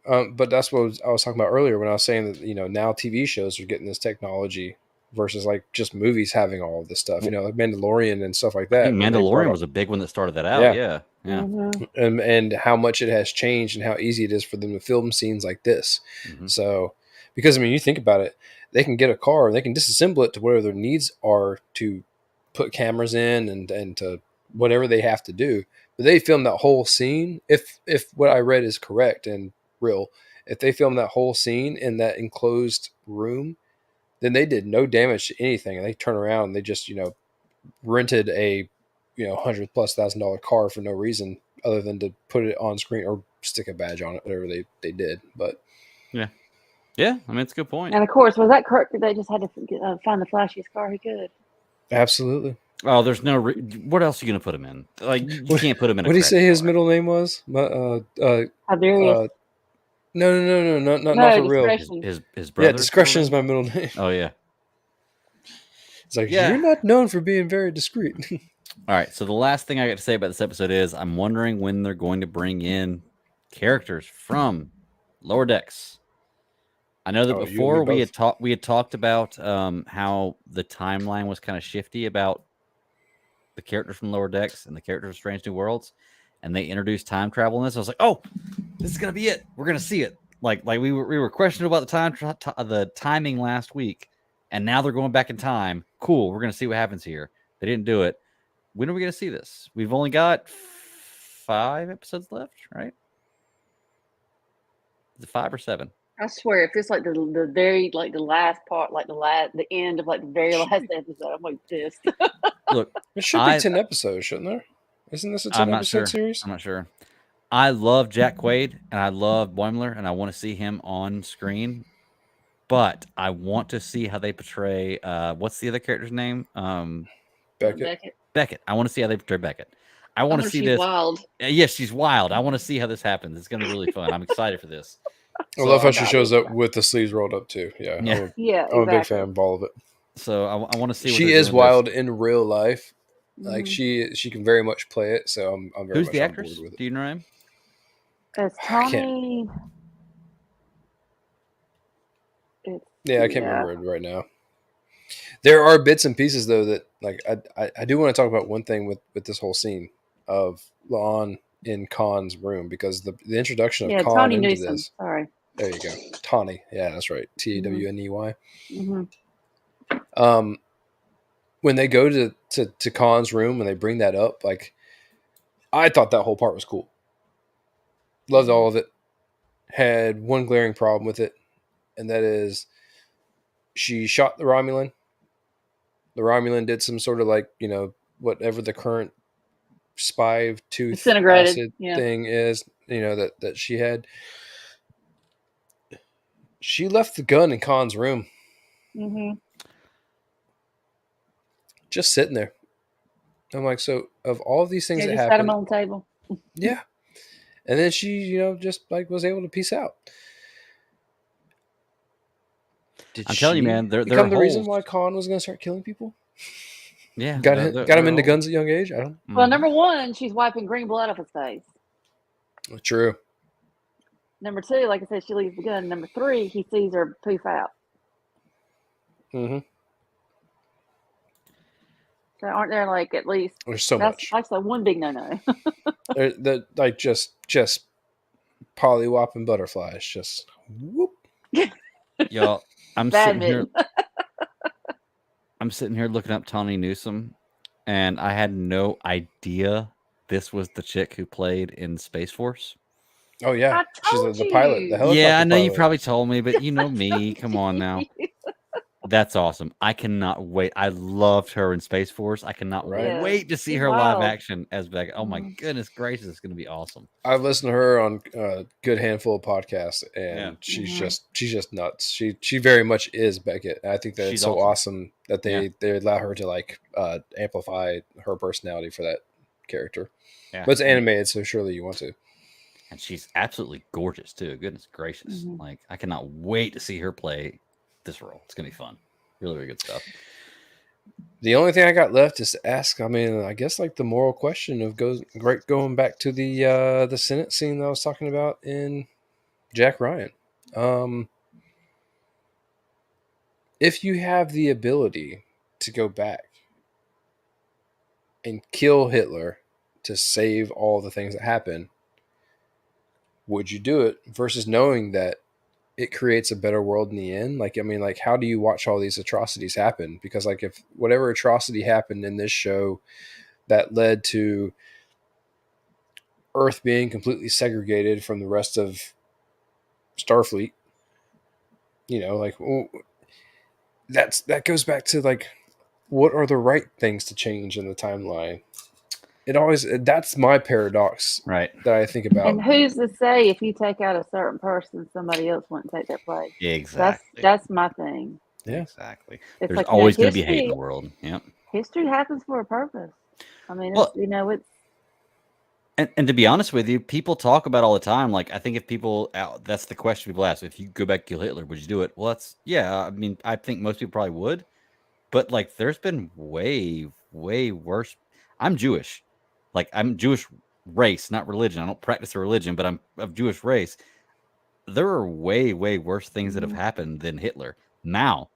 But that's what I was talking about earlier when I was saying that, now TV shows are getting this technology versus like just movies having all of this stuff, like Mandalorian and stuff like that. I think Mandalorian was a big one that started that out. Yeah. And how much it has changed and how easy it is for them to film scenes like this. So, because you think about it, they can get a car and they can disassemble it to whatever their needs are to put cameras in and to whatever they have to do. But they film that whole scene. If what I read is correct and real, if they film that whole scene in that enclosed room, then they did no damage to anything. And they turn around and they just, rented a, $100,000+ car for no reason other than to put it on screen or stick a badge on it, whatever they did. But yeah, it's a good point. And of course, was that Kirk that they just had to find the flashiest car he could? Absolutely. Oh, there's no. What else are you gonna put him in? Like, you can't put him in. What did he say his middle name was? Tiberius. No, not for real. His brother. Yeah, Discretion is my middle name. Oh yeah. It's like, you're not known for being very discreet. All right, so the last thing I got to say about this episode is I'm wondering when they're going to bring in characters from Lower Decks. I know that before we had talked about how the timeline was kind of shifty about the characters from Lower Decks and the characters of Strange New Worlds, and they introduced time travel in this. I was like, oh, this is gonna be it. We're gonna see it. Like we were questioning about the timing last week, and now they're going back in time. Cool. We're gonna see what happens here. They didn't do it. When are we gonna see this? We've only got 5 episodes left, right? Is it 5 or 7? I swear, if it's like the very the last part, like the end of like the very last episode, I'm like pissed. Look, it should be 10 episodes, shouldn't there? Isn't this a 10 episode series? I'm not sure. I love Jack Quaid and I love Boimler and I want to see him on screen, but I want to see how they portray what's the other character's name? Beckett. I want to see how they portray Beckett. I want to see this. Wild. Yes, she's wild. I want to see how this happens. It's going to be really fun. I'm excited for this. I love how I she got shows it. up with the sleeves rolled up too. Yeah, Yeah. Yeah, I'm a big exactly. fan of all of it. So I want to see what She they're is doing. There's- wild in real life. Like Mhm. she can very much play it. So I'm very Who's much the on board actress? with it. Do you know her name? It's I can't. Tony. It's Yeah, I can't yeah. remember it right now. There are bits and pieces though that like I do want to talk about one thing with this whole scene of Lon in Khan's room because the introduction of Yeah, Khan Tony into Newsom. this. Sorry. There you go, Tawny. Yeah, that's right. Tawney. Mm-hmm. Um, when they go to Khan's room and they bring that up, like I thought that whole part was cool. Loved all of it. Had one glaring problem with it, and that is she shot the Romulan. The Romulan did some sort of like whatever the current spy tooth Disintegrated. acid Yeah. thing is that she had. She left the gun in Khan's room, Mm-hmm. just sitting there. I'm like, so of all of these things Yeah, that just had him happened, on the table. yeah. And then she, just like was able to peace out. Did I'm telling you, she man, there are become the reason holes. why Khan was going to start killing people? Yeah, Got him there are into holes. guns at a young age. I don't. Well, number one, she's wiping green blood off his face. True. Number two, like I said, she leaves the gun. Number three, he sees her poof out. Mm-hmm. So aren't there like at least There's so that's much. like one big no. They're like just pollywopping butterflies. Just whoop. Y'all, I'm Bad sitting here. mitten. I'm sitting here looking up Tawny Newsom, and I had no idea this was the chick who played in Space Force. Oh yeah, I she's told the pilot, the you. helicopter Yeah, I know you pilot. probably told me, but you know me. Come on now. That's awesome. I cannot wait. I loved her in Space Force. I cannot Right. Yeah, wait to see she's her live wild. action as Becca. Oh my Mhm. goodness gracious, it's going to be awesome. I've listened to her on a good handful of podcasts, and Yeah. she's Mhm. just nuts. She very much is Beckett. And I think that She's it's so awesome that Yeah. they allow her to like amplify her personality for that character. Yeah. But it's animated, so surely you want to. And she's absolutely gorgeous too. Goodness gracious. Mhm. Like I cannot wait to see her play this role. It's going to be fun. Really, really good stuff. The only thing I got left is to ask. I mean, I guess like the moral question of going back to the Senate scene that I was talking about in Jack Ryan. If you have the ability to go back and kill Hitler to save all the things that happen, would you do it versus knowing that it creates a better world in the end? Like, I mean, like, how do you watch all these atrocities happen? Because, like, if whatever atrocity happened in this show that led to Earth being completely segregated from the rest of Starfleet, like, that goes back to, like, what are the right things to change in the timeline? That's my paradox Right. that I think about. And who's to say if you take out a certain person, somebody else wouldn't take their place? Exactly. That's my thing. Yeah. Exactly. It's There's like always going to be hate in the world. Yep. History happens for a purpose. I mean, Well, it's and to be honest with you, people talk about all the time. Like, I think if people, that's the question people ask. If you go back and kill Hitler, would you do it? Well, yeah. I mean, I think most people probably would. But like, there's been way, way worse. I'm Jewish. Like, I'm Jewish race, not religion. I don't practice a religion, but I'm of Jewish race. There are way, way worse things that have happened than Hitler. Mao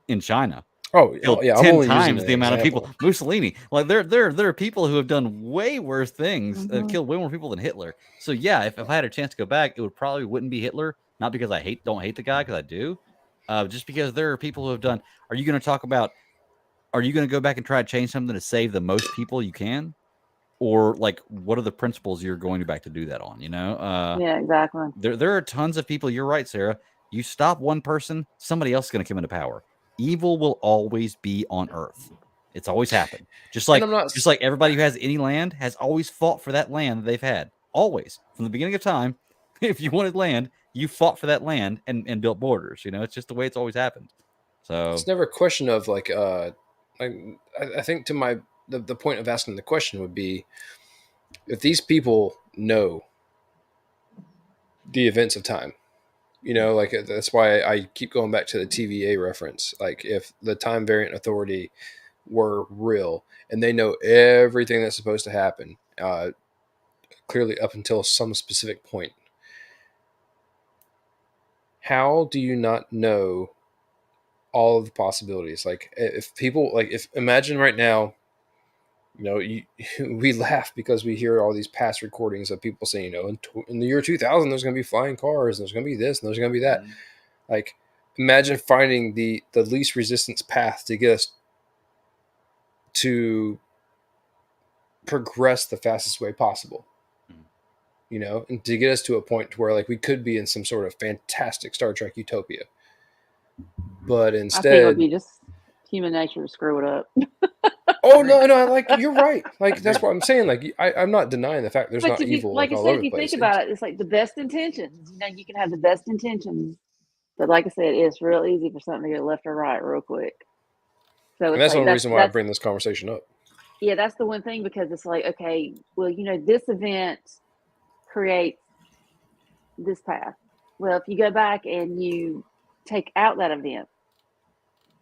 in China Oh killed yeah, I'm 10 only using times an the amount of people. example. Mussolini, like there are people who have done way worse things, Mhm. killed way more people than Hitler. So yeah, if I had a chance to go back, it would probably wouldn't be Hitler. Not because I don't hate the guy, because I do, just because there are people who have done. Are you going to talk about? Are you going to go back and try to change something to save the most people you can? Or like, what are the principles you're going back to do that on? yeah, exactly. There are tons of people. You're right, Sarah. You stop one person, somebody else is going to come into power. Evil will always be on Earth. It's always happened. Just like everybody who has any land has always fought for that land that they've had. Always, from the beginning of time. If you wanted land, you fought for that land and built borders. It's just the way it's always happened. So It's never a question of like I think to the point of asking the question would be if these people know the events of time, You know, like that's why I keep going back to the TVA reference. Like if the Time Variant Authority were real and they know everything that's supposed to happen, clearly up until some specific point, how do you not know all of the possibilities? Like if people, like if imagine right now, you know, we laugh because we hear all these past recordings of people saying, you know, in the year 2000 there's going to be flying cars, and there's going to be this and there's going to be that. Like imagine finding the least resistance path to get us to progress the fastest way possible, you know, and to get us to a point where like we could be in some sort of fantastic Star Trek utopia. But I think it instead, would be just human nature to screw it up. oh no, like you're right. Like that's what I'm saying. Like I'm not denying the fact there's But not if you, evil like like I all said, over if the you place. think about it, it's like the best intentions. You know, you can have the best intentions, but like I said, it's real easy for something to go left or right real quick. So And it's that's the like only reason why I bring this conversation up. yeah, that's the one thing, because it's like, okay, well, you know, this event creates this path. Well, if you go back and you take out that event,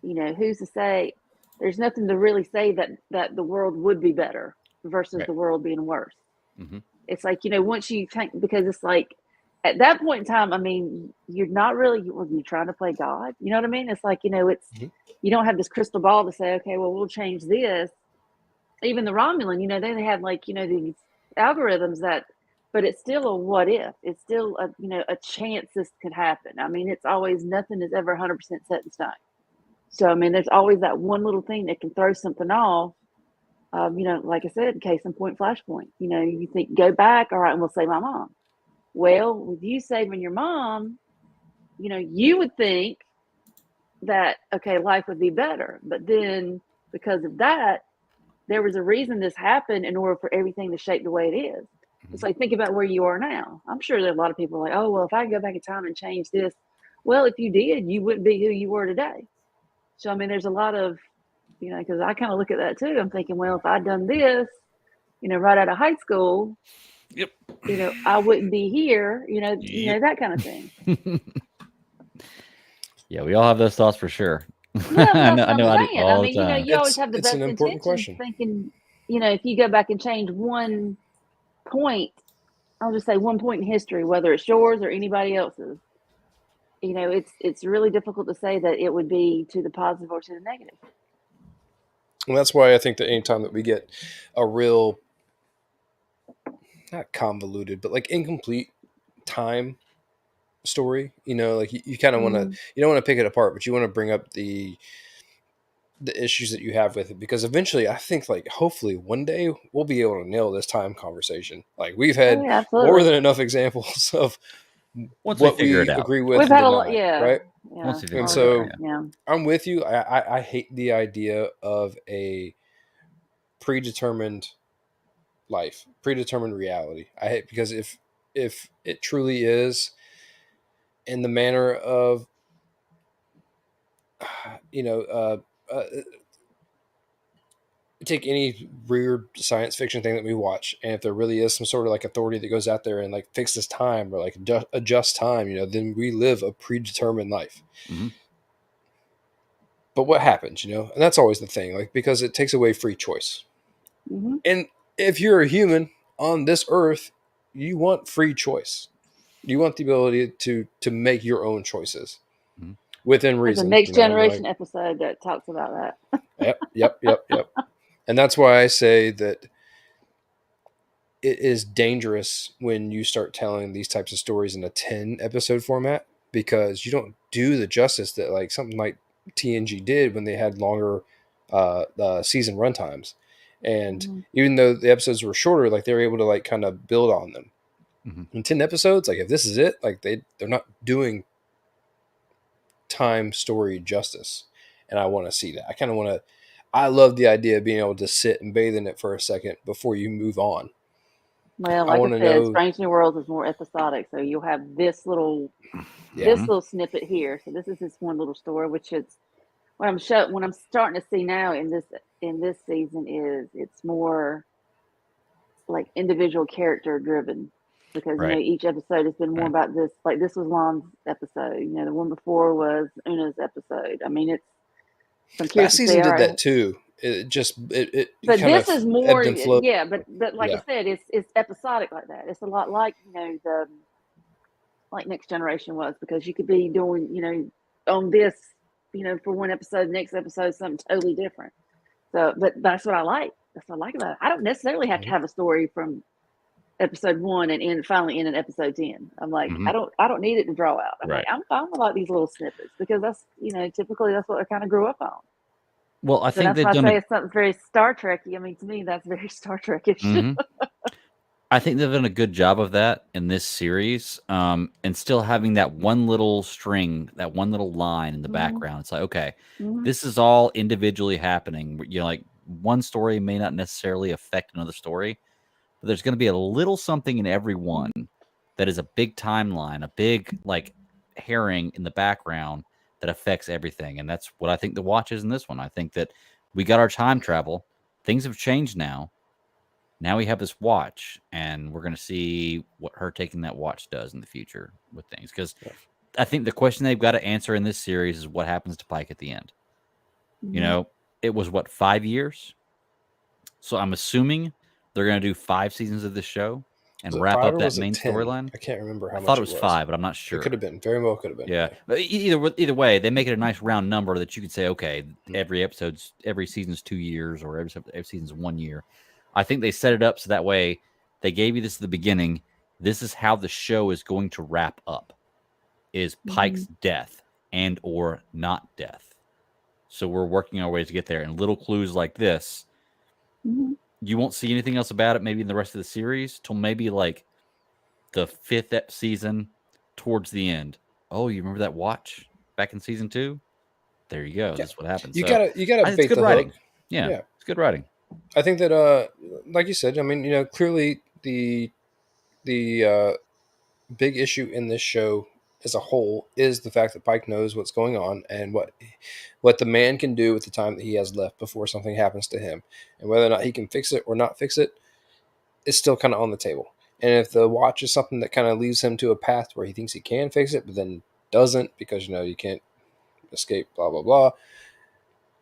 you know, who's to say? There's nothing to really say that the world would be better versus Right. the world being worse. Mm-hmm. It's like, you know, once you think, because it's like at that point in time, I mean, you're not really, you're trying to play God. You know what I mean? It's like, you know, it's, you don't have this crystal ball to say, okay, well, we'll change this. Even the Romulan, you know, they have like, you know, these algorithms that, but it's still a what if. It's still a, you know, a chance this could happen. I mean, it's always, nothing is ever 100% set in stone. So, I mean, there's always that one little thing that can throw something off. You know, like I said, case in point, flashpoint. You know, you think, go back, all right, and we'll save my mom. Well, with you saving your mom, you know, you would think that, okay, life would be better. But then because of that, there was a reason this happened in order for everything to shape the way it is. It's like, think about where you are now. I'm sure there are a lot of people like, oh, well, if I could go back in time and change this. Well, if you did, you wouldn't be who you were today. So, I mean, there's a lot of, you know, because I kind of look at that too. I'm thinking, well, if I'd done this, you know, right out of high school, Yep. you know, I wouldn't be here, you know, Yep. that kind of thing. Yeah, we all have those thoughts for sure. Well, I that's know what I I'm do saying. I all the mean, you know, time. you always have the It's best an important intentions, question. thinking, you know, if you go back and change one point, I'll just say one point in history, whether it's yours or anybody else's, you know, it's really difficult to say that it would be to the positive or to the negative. And that's why I think that anytime that we get a real, not convoluted, but like incomplete time story, you know, like you kind of want to, you don't want to pick it apart, but you want to bring up the issues that you have with it, because eventually I think like hopefully one day we'll be able to nail this time conversation. Like we've had Yeah, more absolutely. than enough examples of once we what figure it we out. agree with We've and had a lot, deny, right? yeah. Once we figure And it so out, yeah. I'm with you. I hate the idea of a predetermined life, predetermined reality. I hate, because if it truly is in the manner of, you know, take any weird science fiction thing that we watch, and if there really is some sort of like authority that goes out there and like fixes time or like adjust time, you know, then we live a predetermined life. Mm-hmm. But what happens, you know, and that's always the thing, like, because it takes away free choice. And if you're a human on this earth, you want free choice. You want the ability to make your own choices within There's a reason. Next You know, I mean, Generation like, episode that talks about that. yep. And that's why I say that it is dangerous when you start telling these types of stories in a 10 episode format, because you don't do the justice that like something like TNG did when they had longer season runtimes. And even though the episodes were shorter, like they were able to like kind of build on them. In 10 episodes, like if this is it, like they're not doing time story justice. And I want to see that. I kind of want to, I love the idea of being able to sit and bathe in it for a second before you move on. Well, like I said, Strange New Worlds is more episodic, so you'll have this little snippet here. So this is this one little story, which is what I'm starting to see now in this season is it's more like individual character driven because Right. each episode has been more Right. about this. Like this was Lon's episode. The one before was Una's episode. I mean, I'm curious Last to see. season All did right, that too. It but kind this of is more, ebbed and flowed. yeah. But like Yeah. I said, it's episodic like that. It's a lot like the like Next Generation was, because you could be doing on this for one episode, next episode something totally different. So, but that's what I like. That's what I like about it. I don't necessarily have to have a story from episode 1 and finally end in episode 10. I'm like, Mhm. I don't need it to draw out. I'm Right. like, I'm fine with like these little snippets, because that's typically that's what I kind of grew up on. Well, I So think that's they've why I done say it's something very Star Trek-y. I mean, to me, that's very Star Trek-ish. Mhm. I think they've done a good job of that in this series, and still having that one little string, that one little line in the background. It's like, okay, this is all individually happening. Like one story may not necessarily affect another story, but there's going to be a little something in every one that is a big timeline, a big like herring in the background that affects everything. And that's what I think the watch is in this one. I think that we got our time travel. Things have changed now. Now we have this watch, and we're going to see what her taking that watch does in the future with things. Because I think the question they've got to answer in this series is what happens to Pike at the end. It was, 5 years? So I'm assuming they're going to do 5 seasons of this show and Was it wrap 5 up or that was it main 10? storyline. I can't remember how I much thought it was 5, but I'm not sure. It could have been. Very well could have been. Yeah. But either way, they make it a nice round number that you could say, okay, every season's 2 years, or every season's 1 year. I think they set it up so that way they gave you this at the beginning. This is how the show is going to wrap up, is Pike's death and or not death. So we're working our ways to get there. And little clues like this, you won't see anything else about it maybe in the rest of the series till maybe like the 5th season towards the end. Oh, you remember that watch back in season 2? There you go. Yeah. That's what happens. You gotta bait the writing. hook. Yeah, it's good writing. I think that like you said, I mean, clearly the big issue in this show as a whole is the fact that Pike knows what's going on and what the man can do with the time that he has left before something happens to him, and whether or not he can fix it or not fix it is still kind of on the table. And if the watch is something that kind of leads him to a path where he thinks he can fix it, but then doesn't because you can't escape, blah blah blah,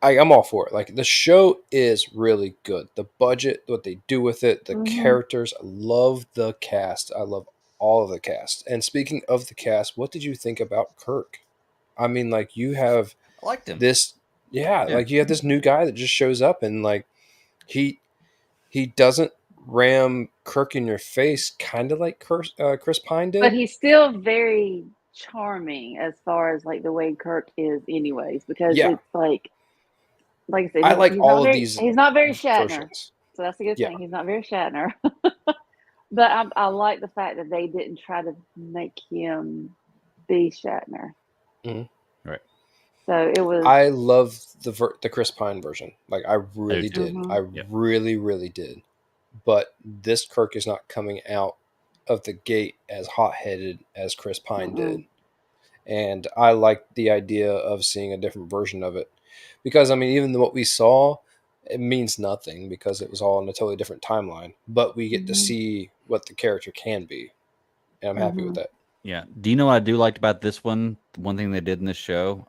I'm all for it. Like, the show is really good. The budget, what they do with it, the characters, I love the cast. I love all of the cast. And speaking of the cast, what did you think about Kirk? I mean, like, you have I liked him. like you have this new guy that just shows up, and like he doesn't ram Kirk in your face, kind of like Chris Pine did. But he's still very charming as far as like the way Kirk is, anyways. Because it's like I said, I like all of these. He's not very Shatner, versions. So that's a good thing. He's not very Shatner. But I like the fact that they didn't try to make him be Shatner. Right. So it was. I love the Chris Pine version. Like, I really did. I really, really did. But this Kirk is not coming out of the gate as hot-headed as Chris Pine did. And I like the idea of seeing a different version of it. Because, I mean, even what we saw, it means nothing because it was all in a totally different timeline. But we get to see what the character can be. And I'm happy with that. Yeah. Do you know what I do liked about this one? One thing they did in this show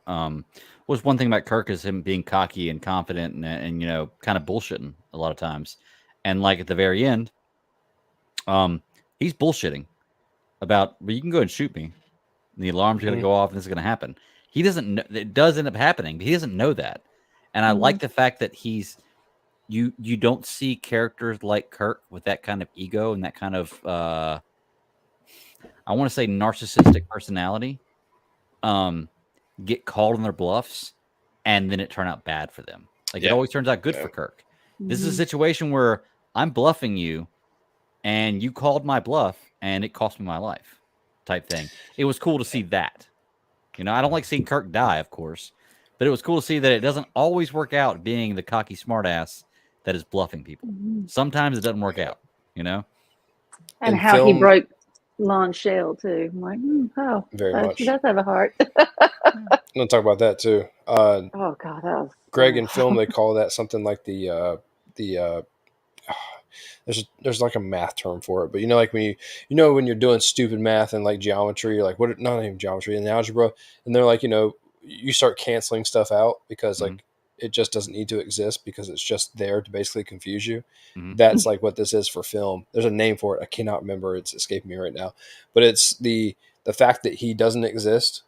was one thing about Kirk is him being cocky and confident and kind of bullshitting a lot of times. And like at the very end, he's bullshitting about, well, you can go and shoot me. And the alarm's going to go off and this is going to happen. He doesn't know. It does end up happening, but he doesn't know that. And I like the fact that you don't see characters like Kirk with that kind of ego and that kind of, I want to say narcissistic personality, get called on their bluffs and then it turn out bad for them. Like it always turns out good for Kirk. This is a situation where I'm bluffing you and you called my bluff and it cost me my life type thing. It was cool to see that. I don't like seeing Kirk die, of course, but it was cool to see that it doesn't always work out being the cocky smartass that is bluffing people. Sometimes it doesn't work out, And how he broke Lon's shell, too. I'm like, very much. She does have a heart. I'm going to talk about that, too. Oh, God, that was... Greg and film, they call that something like the there's like a math term for it, but you know, like when when you're doing stupid math and like geometry, or like what, not even geometry, in algebra, and they're like, you start canceling stuff out because like it just doesn't need to exist because it's just there to basically confuse you. That's like what this is for film. There's a name for it. I cannot remember. It's escaping me right now, but it's the fact that he doesn't exist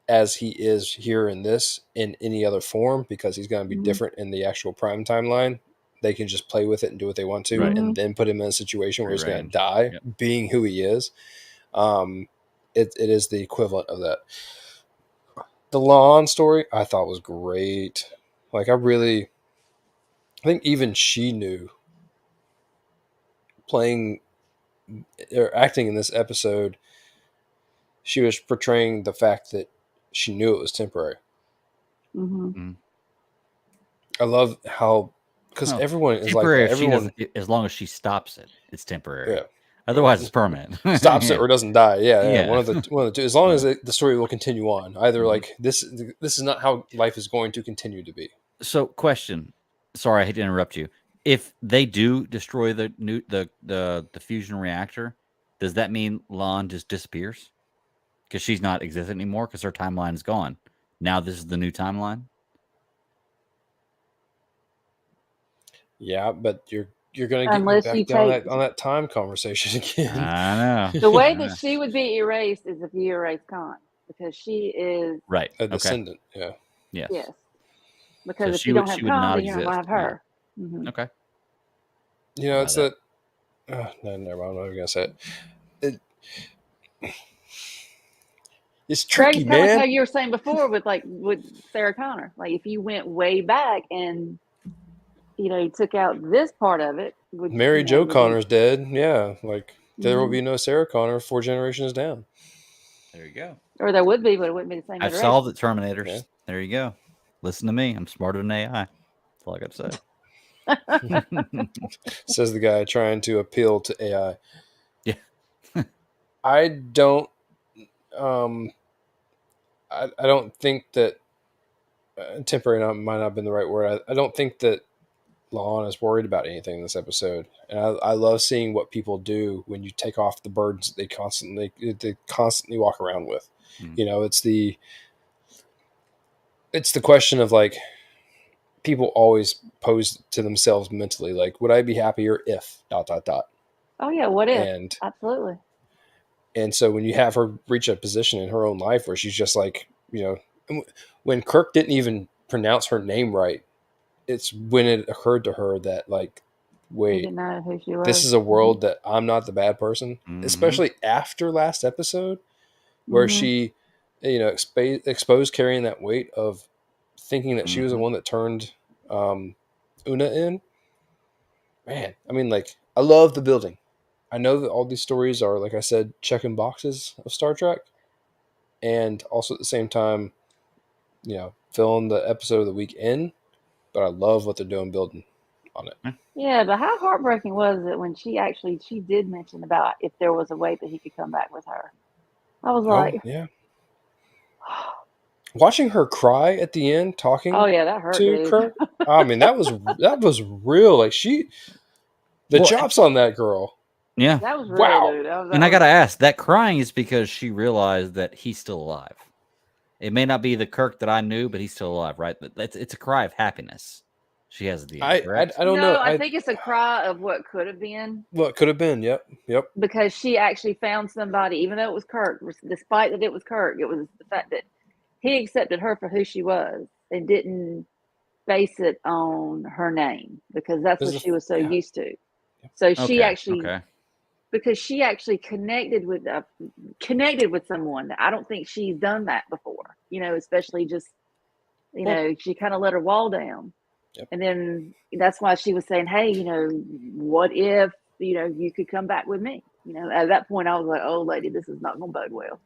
as he is here in this in any other form, because he's going to be different in the actual prime timeline. They can just play with it and do what they want to, and then put him in a situation where he's going to die being who he is. It is the equivalent of that. The Lawn story I thought was great. Like I think even she knew, playing or acting in this episode, she was portraying the fact that she knew it was temporary. I love how, because everyone is like that. Everyone, as long as she stops it, it's temporary. Yeah. Otherwise, it's permanent. Stops it or doesn't die. Yeah. One of the two. As long as the story will continue on, either like this is not how life is going to continue to be. So, question. Sorry, I hate to interrupt you. If they do destroy the fusion reactor, does that mean Lon just disappears? Because she's not existent anymore because her timeline is gone. Now this is the new timeline. Yeah, but you're going to get me back down on that time conversation again. I know. The way that she would be erased is if you erase Khan, because she is a descendant. Yeah. Yes. Because if you don't have Khan, then you're not going to have her. Yeah. Okay. It's that. No, never mind. I'm not even going to say it. It's tricky, man. Like how you were saying before with Sarah Connor. Like if you went way back and took out this part of it. Mary Jo Connor's dead. Yeah, like there will be no Sarah Connor 4 generations down. There you go. Or there would be, but it wouldn't be the same. I've solved the Terminators. Yeah. There you go. Listen to me. I'm smarter than AI. That's all I got to say. Says the guy trying to appeal to AI. Yeah. I don't. I don't think that temporary might not have been the right word. I don't think that La'an is worried about anything in this episode, and I love seeing what people do when you take off the burdens that they constantly walk around with. It's the question of like, people always pose to themselves mentally, like, would I be happier if ... Oh yeah, what if? And absolutely. And so when you have her reach a position in her own life where she's just like, when Kirk didn't even pronounce her name right, it's when it occurred to her that like, wait, didn't know who she was. This is a world that I'm not the bad person, especially after last episode where she, exposed carrying that weight of thinking that she was the one that turned Una in. Man, I mean, like, I love the building. I know that all these stories are, like I said, checking boxes of Star Trek, and also at the same time, filling the episode of the week in. But I love what they're doing building on it. Yeah, but how heartbreaking was it when she did mention about if there was a way that he could come back with her? I was like, yeah. Watching her cry at the end, talking. Oh yeah, that hurt. To Kirk. I mean, that was real. Like chops on that girl. Yeah, that was real, wow. Dude. And I gotta ask, that crying is because she realized that he's still alive. It may not be the Kirk that I knew, but he's still alive, right? It's a cry of happiness. She has the. I don't know. I think it's a cry of what could have been. What could have been? Yep. Because she actually found somebody, even though it was Kirk. Despite that it was Kirk, it was the fact that he accepted her for who she was and didn't base it on her name, because that's what she was so used to. So she actually. Okay. Because she actually connected with someone that I don't think she's done that before, especially just, she kind of let her wall down. Yep. And then that's why she was saying, hey, what if, you could come back with me? At that point I was like, oh lady, this is not going to bode well.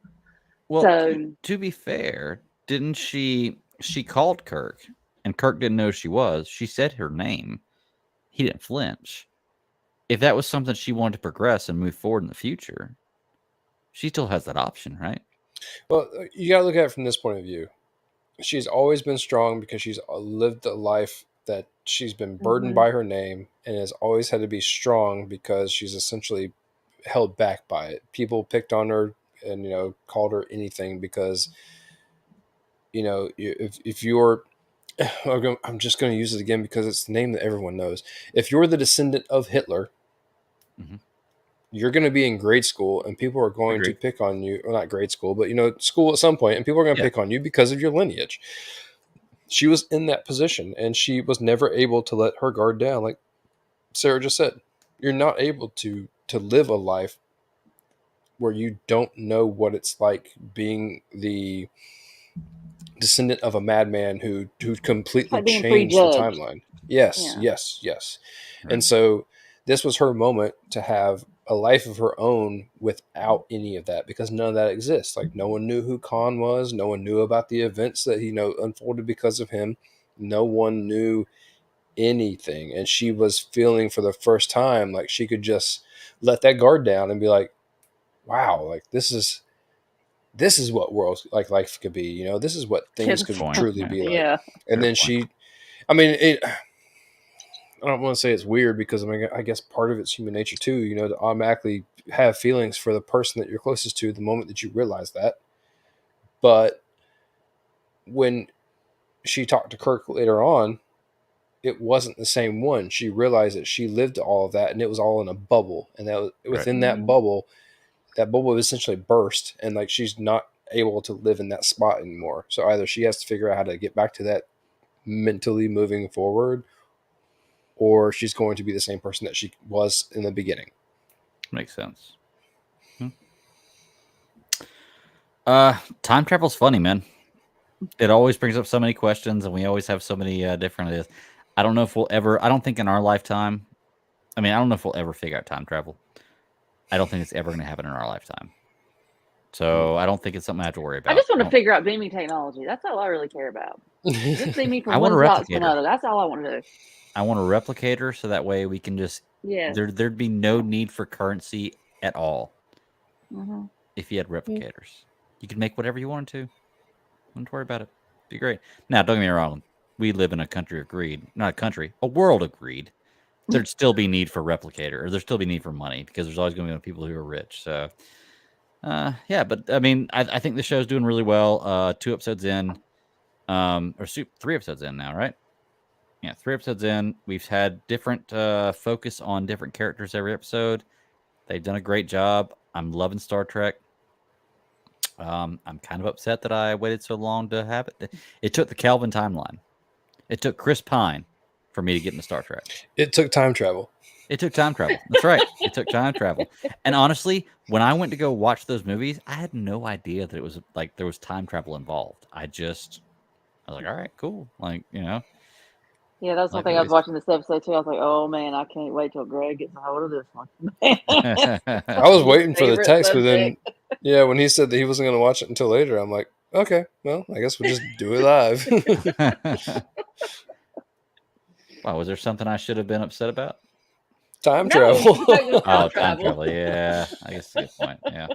Well, so, to be fair, didn't she called Kirk and Kirk didn't know who she was. She said her name. He didn't flinch. If that was something she wanted to progress and move forward in the future, she still has that option, right? Well, you got to look at it from this point of view. She's always been strong because she's lived a life that she's been burdened by her name and has always had to be strong because she's essentially held back by it. People picked on her and called her anything because if you're I'm just going to use it again because it's the name that everyone knows. If you're the descendant of Hitler, you're going to be in grade school and people are going to pick on you. Well, not grade school, but school at some point, and people are going to pick on you because of your lineage. She was in that position and she was never able to let her guard down. Like Sarah just said, you're not able to live a life where you don't know what it's like being the descendant of a madman who completely changed the timeline. Yes. Right. And so this was her moment to have a life of her own without any of that, because none of that exists. Like, no one knew who Khan was. No one knew about the events that unfolded because of him. No one knew anything. And she was feeling for the first time like she could just let that guard down and be like, wow, like this is what worlds like life could be. This is what things could truly be like. Yeah. And then I don't want to say it's weird because I guess part of it's human nature too, to automatically have feelings for the person that you're closest to the moment that you realize that. But when she talked to Kirk later on, it wasn't the same one. She realized that she lived all of that and it was all in a bubble. And that was, within that bubble essentially burst, and like she's not able to live in that spot anymore. So either she has to figure out how to get back to that mentally moving forward, or she's going to be the same person that she was in the beginning. Makes sense. Time travel's funny, man. It always brings up so many questions, and we always have so many different ideas. I don't know if I don't think in our lifetime, I don't know if we'll ever figure out time travel. I don't think it's ever going to happen in our lifetime. So I don't think it's something I have to worry about. I just want to figure out beaming technology. That's all I really care about. Just beam me from one spot to another. That's all I want to do. I want a replicator so that way we can just there'd be no need for currency at all. If you had replicators. You could make whatever you wanted to. Don't worry about it. It'd be great. Now, don't get me wrong. We live in a country of greed. Not a country, a world of greed. There'd still be need for replicator, or there'd still be need for money, because there's always going to be people who are rich. So, but I think the show's doing really well. 2 episodes in, or 3 episodes in now, right? Yeah, 3 episodes in. We've had different focus on different characters every episode. They've done a great job. I'm loving Star Trek. I'm kind of upset that I waited so long to have it. It took the Kelvin timeline. It took Chris Pine for me to get into Star Trek. It took time travel. It took time travel. That's right. It took time travel. And honestly, when I went to go watch those movies, I had no idea that it was like there was time travel involved. I was like, all right, cool. Like, Yeah, that was one thing I was watching this episode too. I was like, oh man, I can't wait till Greg gets a hold of this one. I was waiting for the text, but then when he said that he wasn't going to watch it until later, I'm like, okay, well, I guess we'll just do it live. Wow, was there something I should have been upset about? Time travel. Time travel. Yeah, I guess that's a good point. Yeah,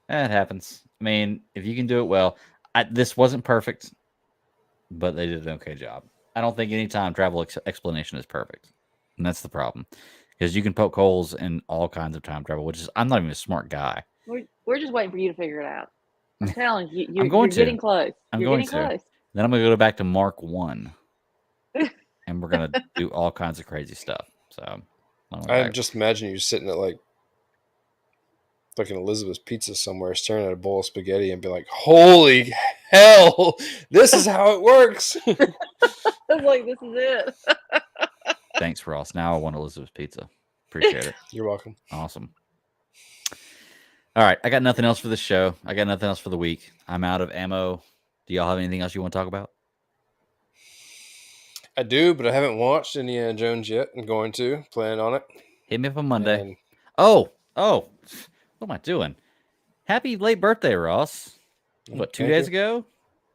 it happens. If you can do it well, this wasn't perfect, but they did an okay job. I don't think any time travel explanation is perfect, and that's the problem, because you can poke holes in all kinds of time travel, which is I'm not even a smart guy. We're just waiting for you to figure it out. I'm telling you, you're getting close. Then I'm going to go back to Mark 1. And we're going to do all kinds of crazy stuff. So I just imagine you sitting at like an Elizabeth's Pizza somewhere, staring at a bowl of spaghetti and be like, holy hell, this is how it works. I was like, this is it. Thanks, Ross. Now I want Elizabeth's Pizza. Appreciate it. You're welcome. Awesome. All right. I got nothing else for this show. I got nothing else for the week. I'm out of ammo. Do y'all have anything else you want to talk about? I do, but I haven't watched Indiana Jones yet. I'm going to. Plan on it. Hit me up on Monday. Oh, what am I doing? Happy late birthday, Ross. What, 2 days ago?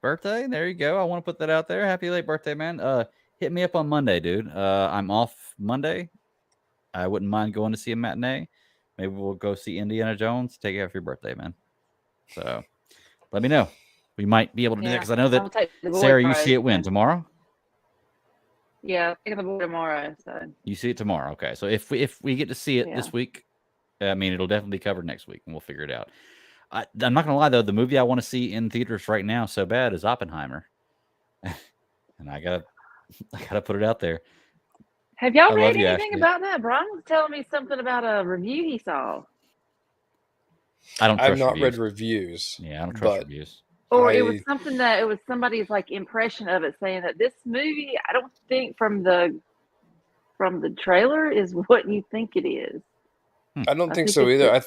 Birthday? There you go. I want to put that out there. Happy late birthday, man. Hit me up on Monday, dude. I'm off Monday. I wouldn't mind going to see a matinee. Maybe we'll go see Indiana Jones. Take it out for your birthday, man. So let me know. We might be able to do that, because I know that, Sarah, you see it when? Tomorrow? Yeah, picking the boy tomorrow. So You see it tomorrow. Okay. So if we get to see it this week, I mean, it'll definitely be covered next week, and we'll figure it out. I'm not gonna lie though, the movie I want to see in theaters right now so bad is Oppenheimer, and I gotta put it out there. have y'all I read love you, anything Ashley. about that? Brian was telling me something about a review he saw. I don't. I've Trust not reviews. read reviews. Yeah, I don't trust but reviews. Or it was something that it was somebody's like impression of it, saying that this movie, I don't think from the trailer is what you think it is. I don't think so either.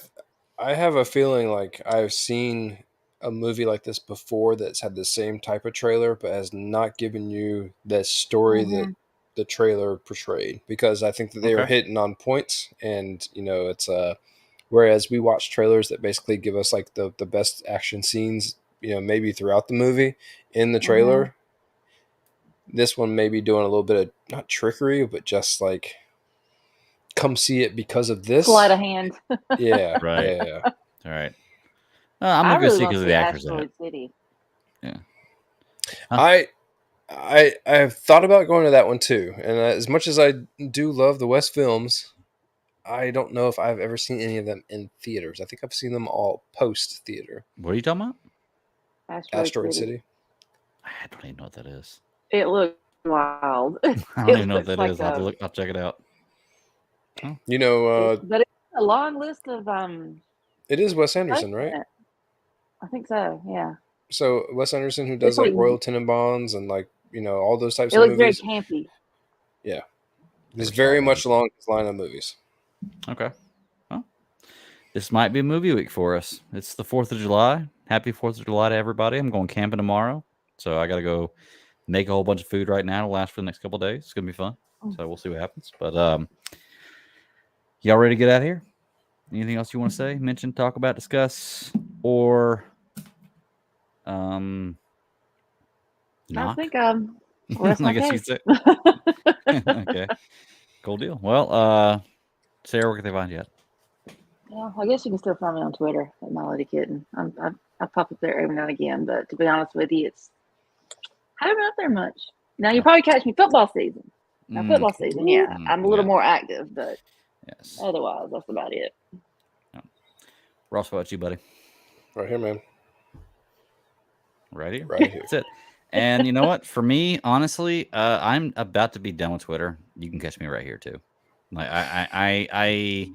I have a feeling like I've seen a movie like this before that's had the same type of trailer, but has not given you the story that the trailer portrayed, because I think that they were hitting on points, and it's whereas we watch trailers that basically give us like the best action scenes, maybe throughout the movie in the trailer. This one may be doing a little bit of not trickery, but just like, come see it because of this. Sleight of hand. Yeah. Right. Yeah. All right. I'm gonna go see because of the actors in it. City. Yeah. I have thought about going to that one too, and as much as I do love the West films, I don't know if I've ever seen any of them in theaters. I think I've seen them all post theater. What are you talking about? Asteroid City. I don't even know what that is. It looks wild. I don't even know what that is. I'll check it out. But it's a long list of it is Wes Anderson, right? I think so. Yeah. So Wes Anderson, who does like Royal Tenenbaums and like all those types of movies. It looks very campy. Yeah, it's very much along his line of movies. Okay. Well, this might be a movie week for us. It's the 4th of July. Happy 4th of July to everybody. I'm going camping tomorrow, so I got to go make a whole bunch of food right now to last for the next couple of days. It's gonna be fun. So we'll see what happens. But y'all ready to get out of here? Anything else you want to say, mention, talk about, discuss, or knock? I think I guess you said. Okay, cool deal. Well, Sarah, where can they find you at? Well, I guess you can still find me on Twitter at My Lady Kitten. I pop up there every now and again, but to be honest with you, I haven't been up there much. Now you probably catch me football season. Now football season, yeah, I'm a little more active, but otherwise that's about it. Ross, what about you, buddy? Right here, man. Right here. Right here. That's it. And you know what? For me, honestly, I'm about to be done with Twitter. You can catch me right here too. Like I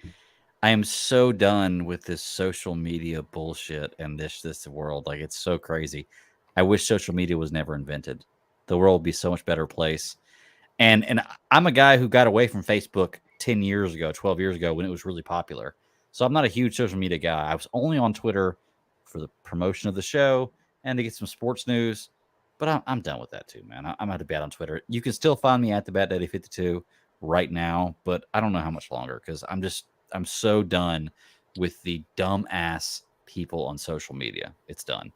am so done with this social media bullshit and this world. Like, it's so crazy. I wish social media was never invented. The world would be so much better place. And I'm a guy who got away from Facebook 10 years ago, 12 years ago when it was really popular. So I'm not a huge social media guy. I was only on Twitter for the promotion of the show and to get some sports news. But I'm done with that too, man. I'm out to bat on Twitter. You can still find me at the BatDaddy52 right now, but I don't know how much longer because I'm so done with the dumbass people on social media. It's done.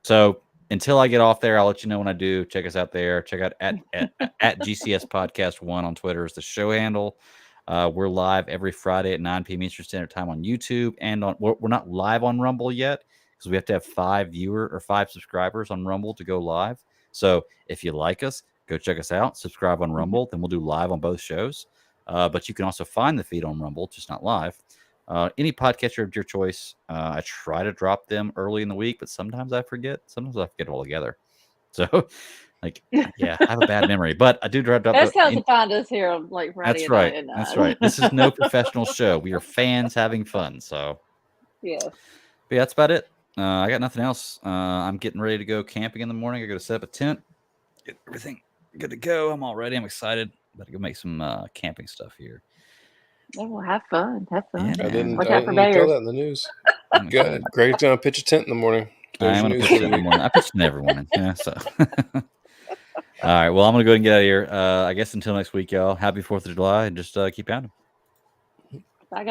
So until I get off there, I'll let you know when I do. Check us out there. Check out at GCS Podcast 1 on Twitter is the show handle. We're live every Friday at 9 p.m. Eastern Standard Time on YouTube, and we're not live on Rumble yet because we have to have 5 subscribers on Rumble to go live. So if you like us, go check us out. Subscribe on Rumble, then we'll do live on both shows. But you can also find the feed on Rumble, just not live. Any podcatcher of your choice. I try to drop them early in the week, but sometimes I forget. Sometimes I forget altogether. So, I have a bad memory, but I do drop. That's how to find us here on like Friday. That's right. That's right. This is no professional show. We are fans having fun. So, yeah. But yeah, that's about it. I got nothing else. I'm getting ready to go camping in the morning. I got to set up a tent, get everything good to go. I'm all ready. I'm excited. About to go make some camping stuff here. Yeah, well, have fun. Have fun. I didn't tell that in the news. Good. Greg's gonna pitch a tent in the morning. I'm gonna pitch it in the morning. I pitch it every morning. Yeah. So. All right. Well, I'm gonna go ahead and get out of here. I guess until next week, y'all. Happy 4th of July, and just keep pounding.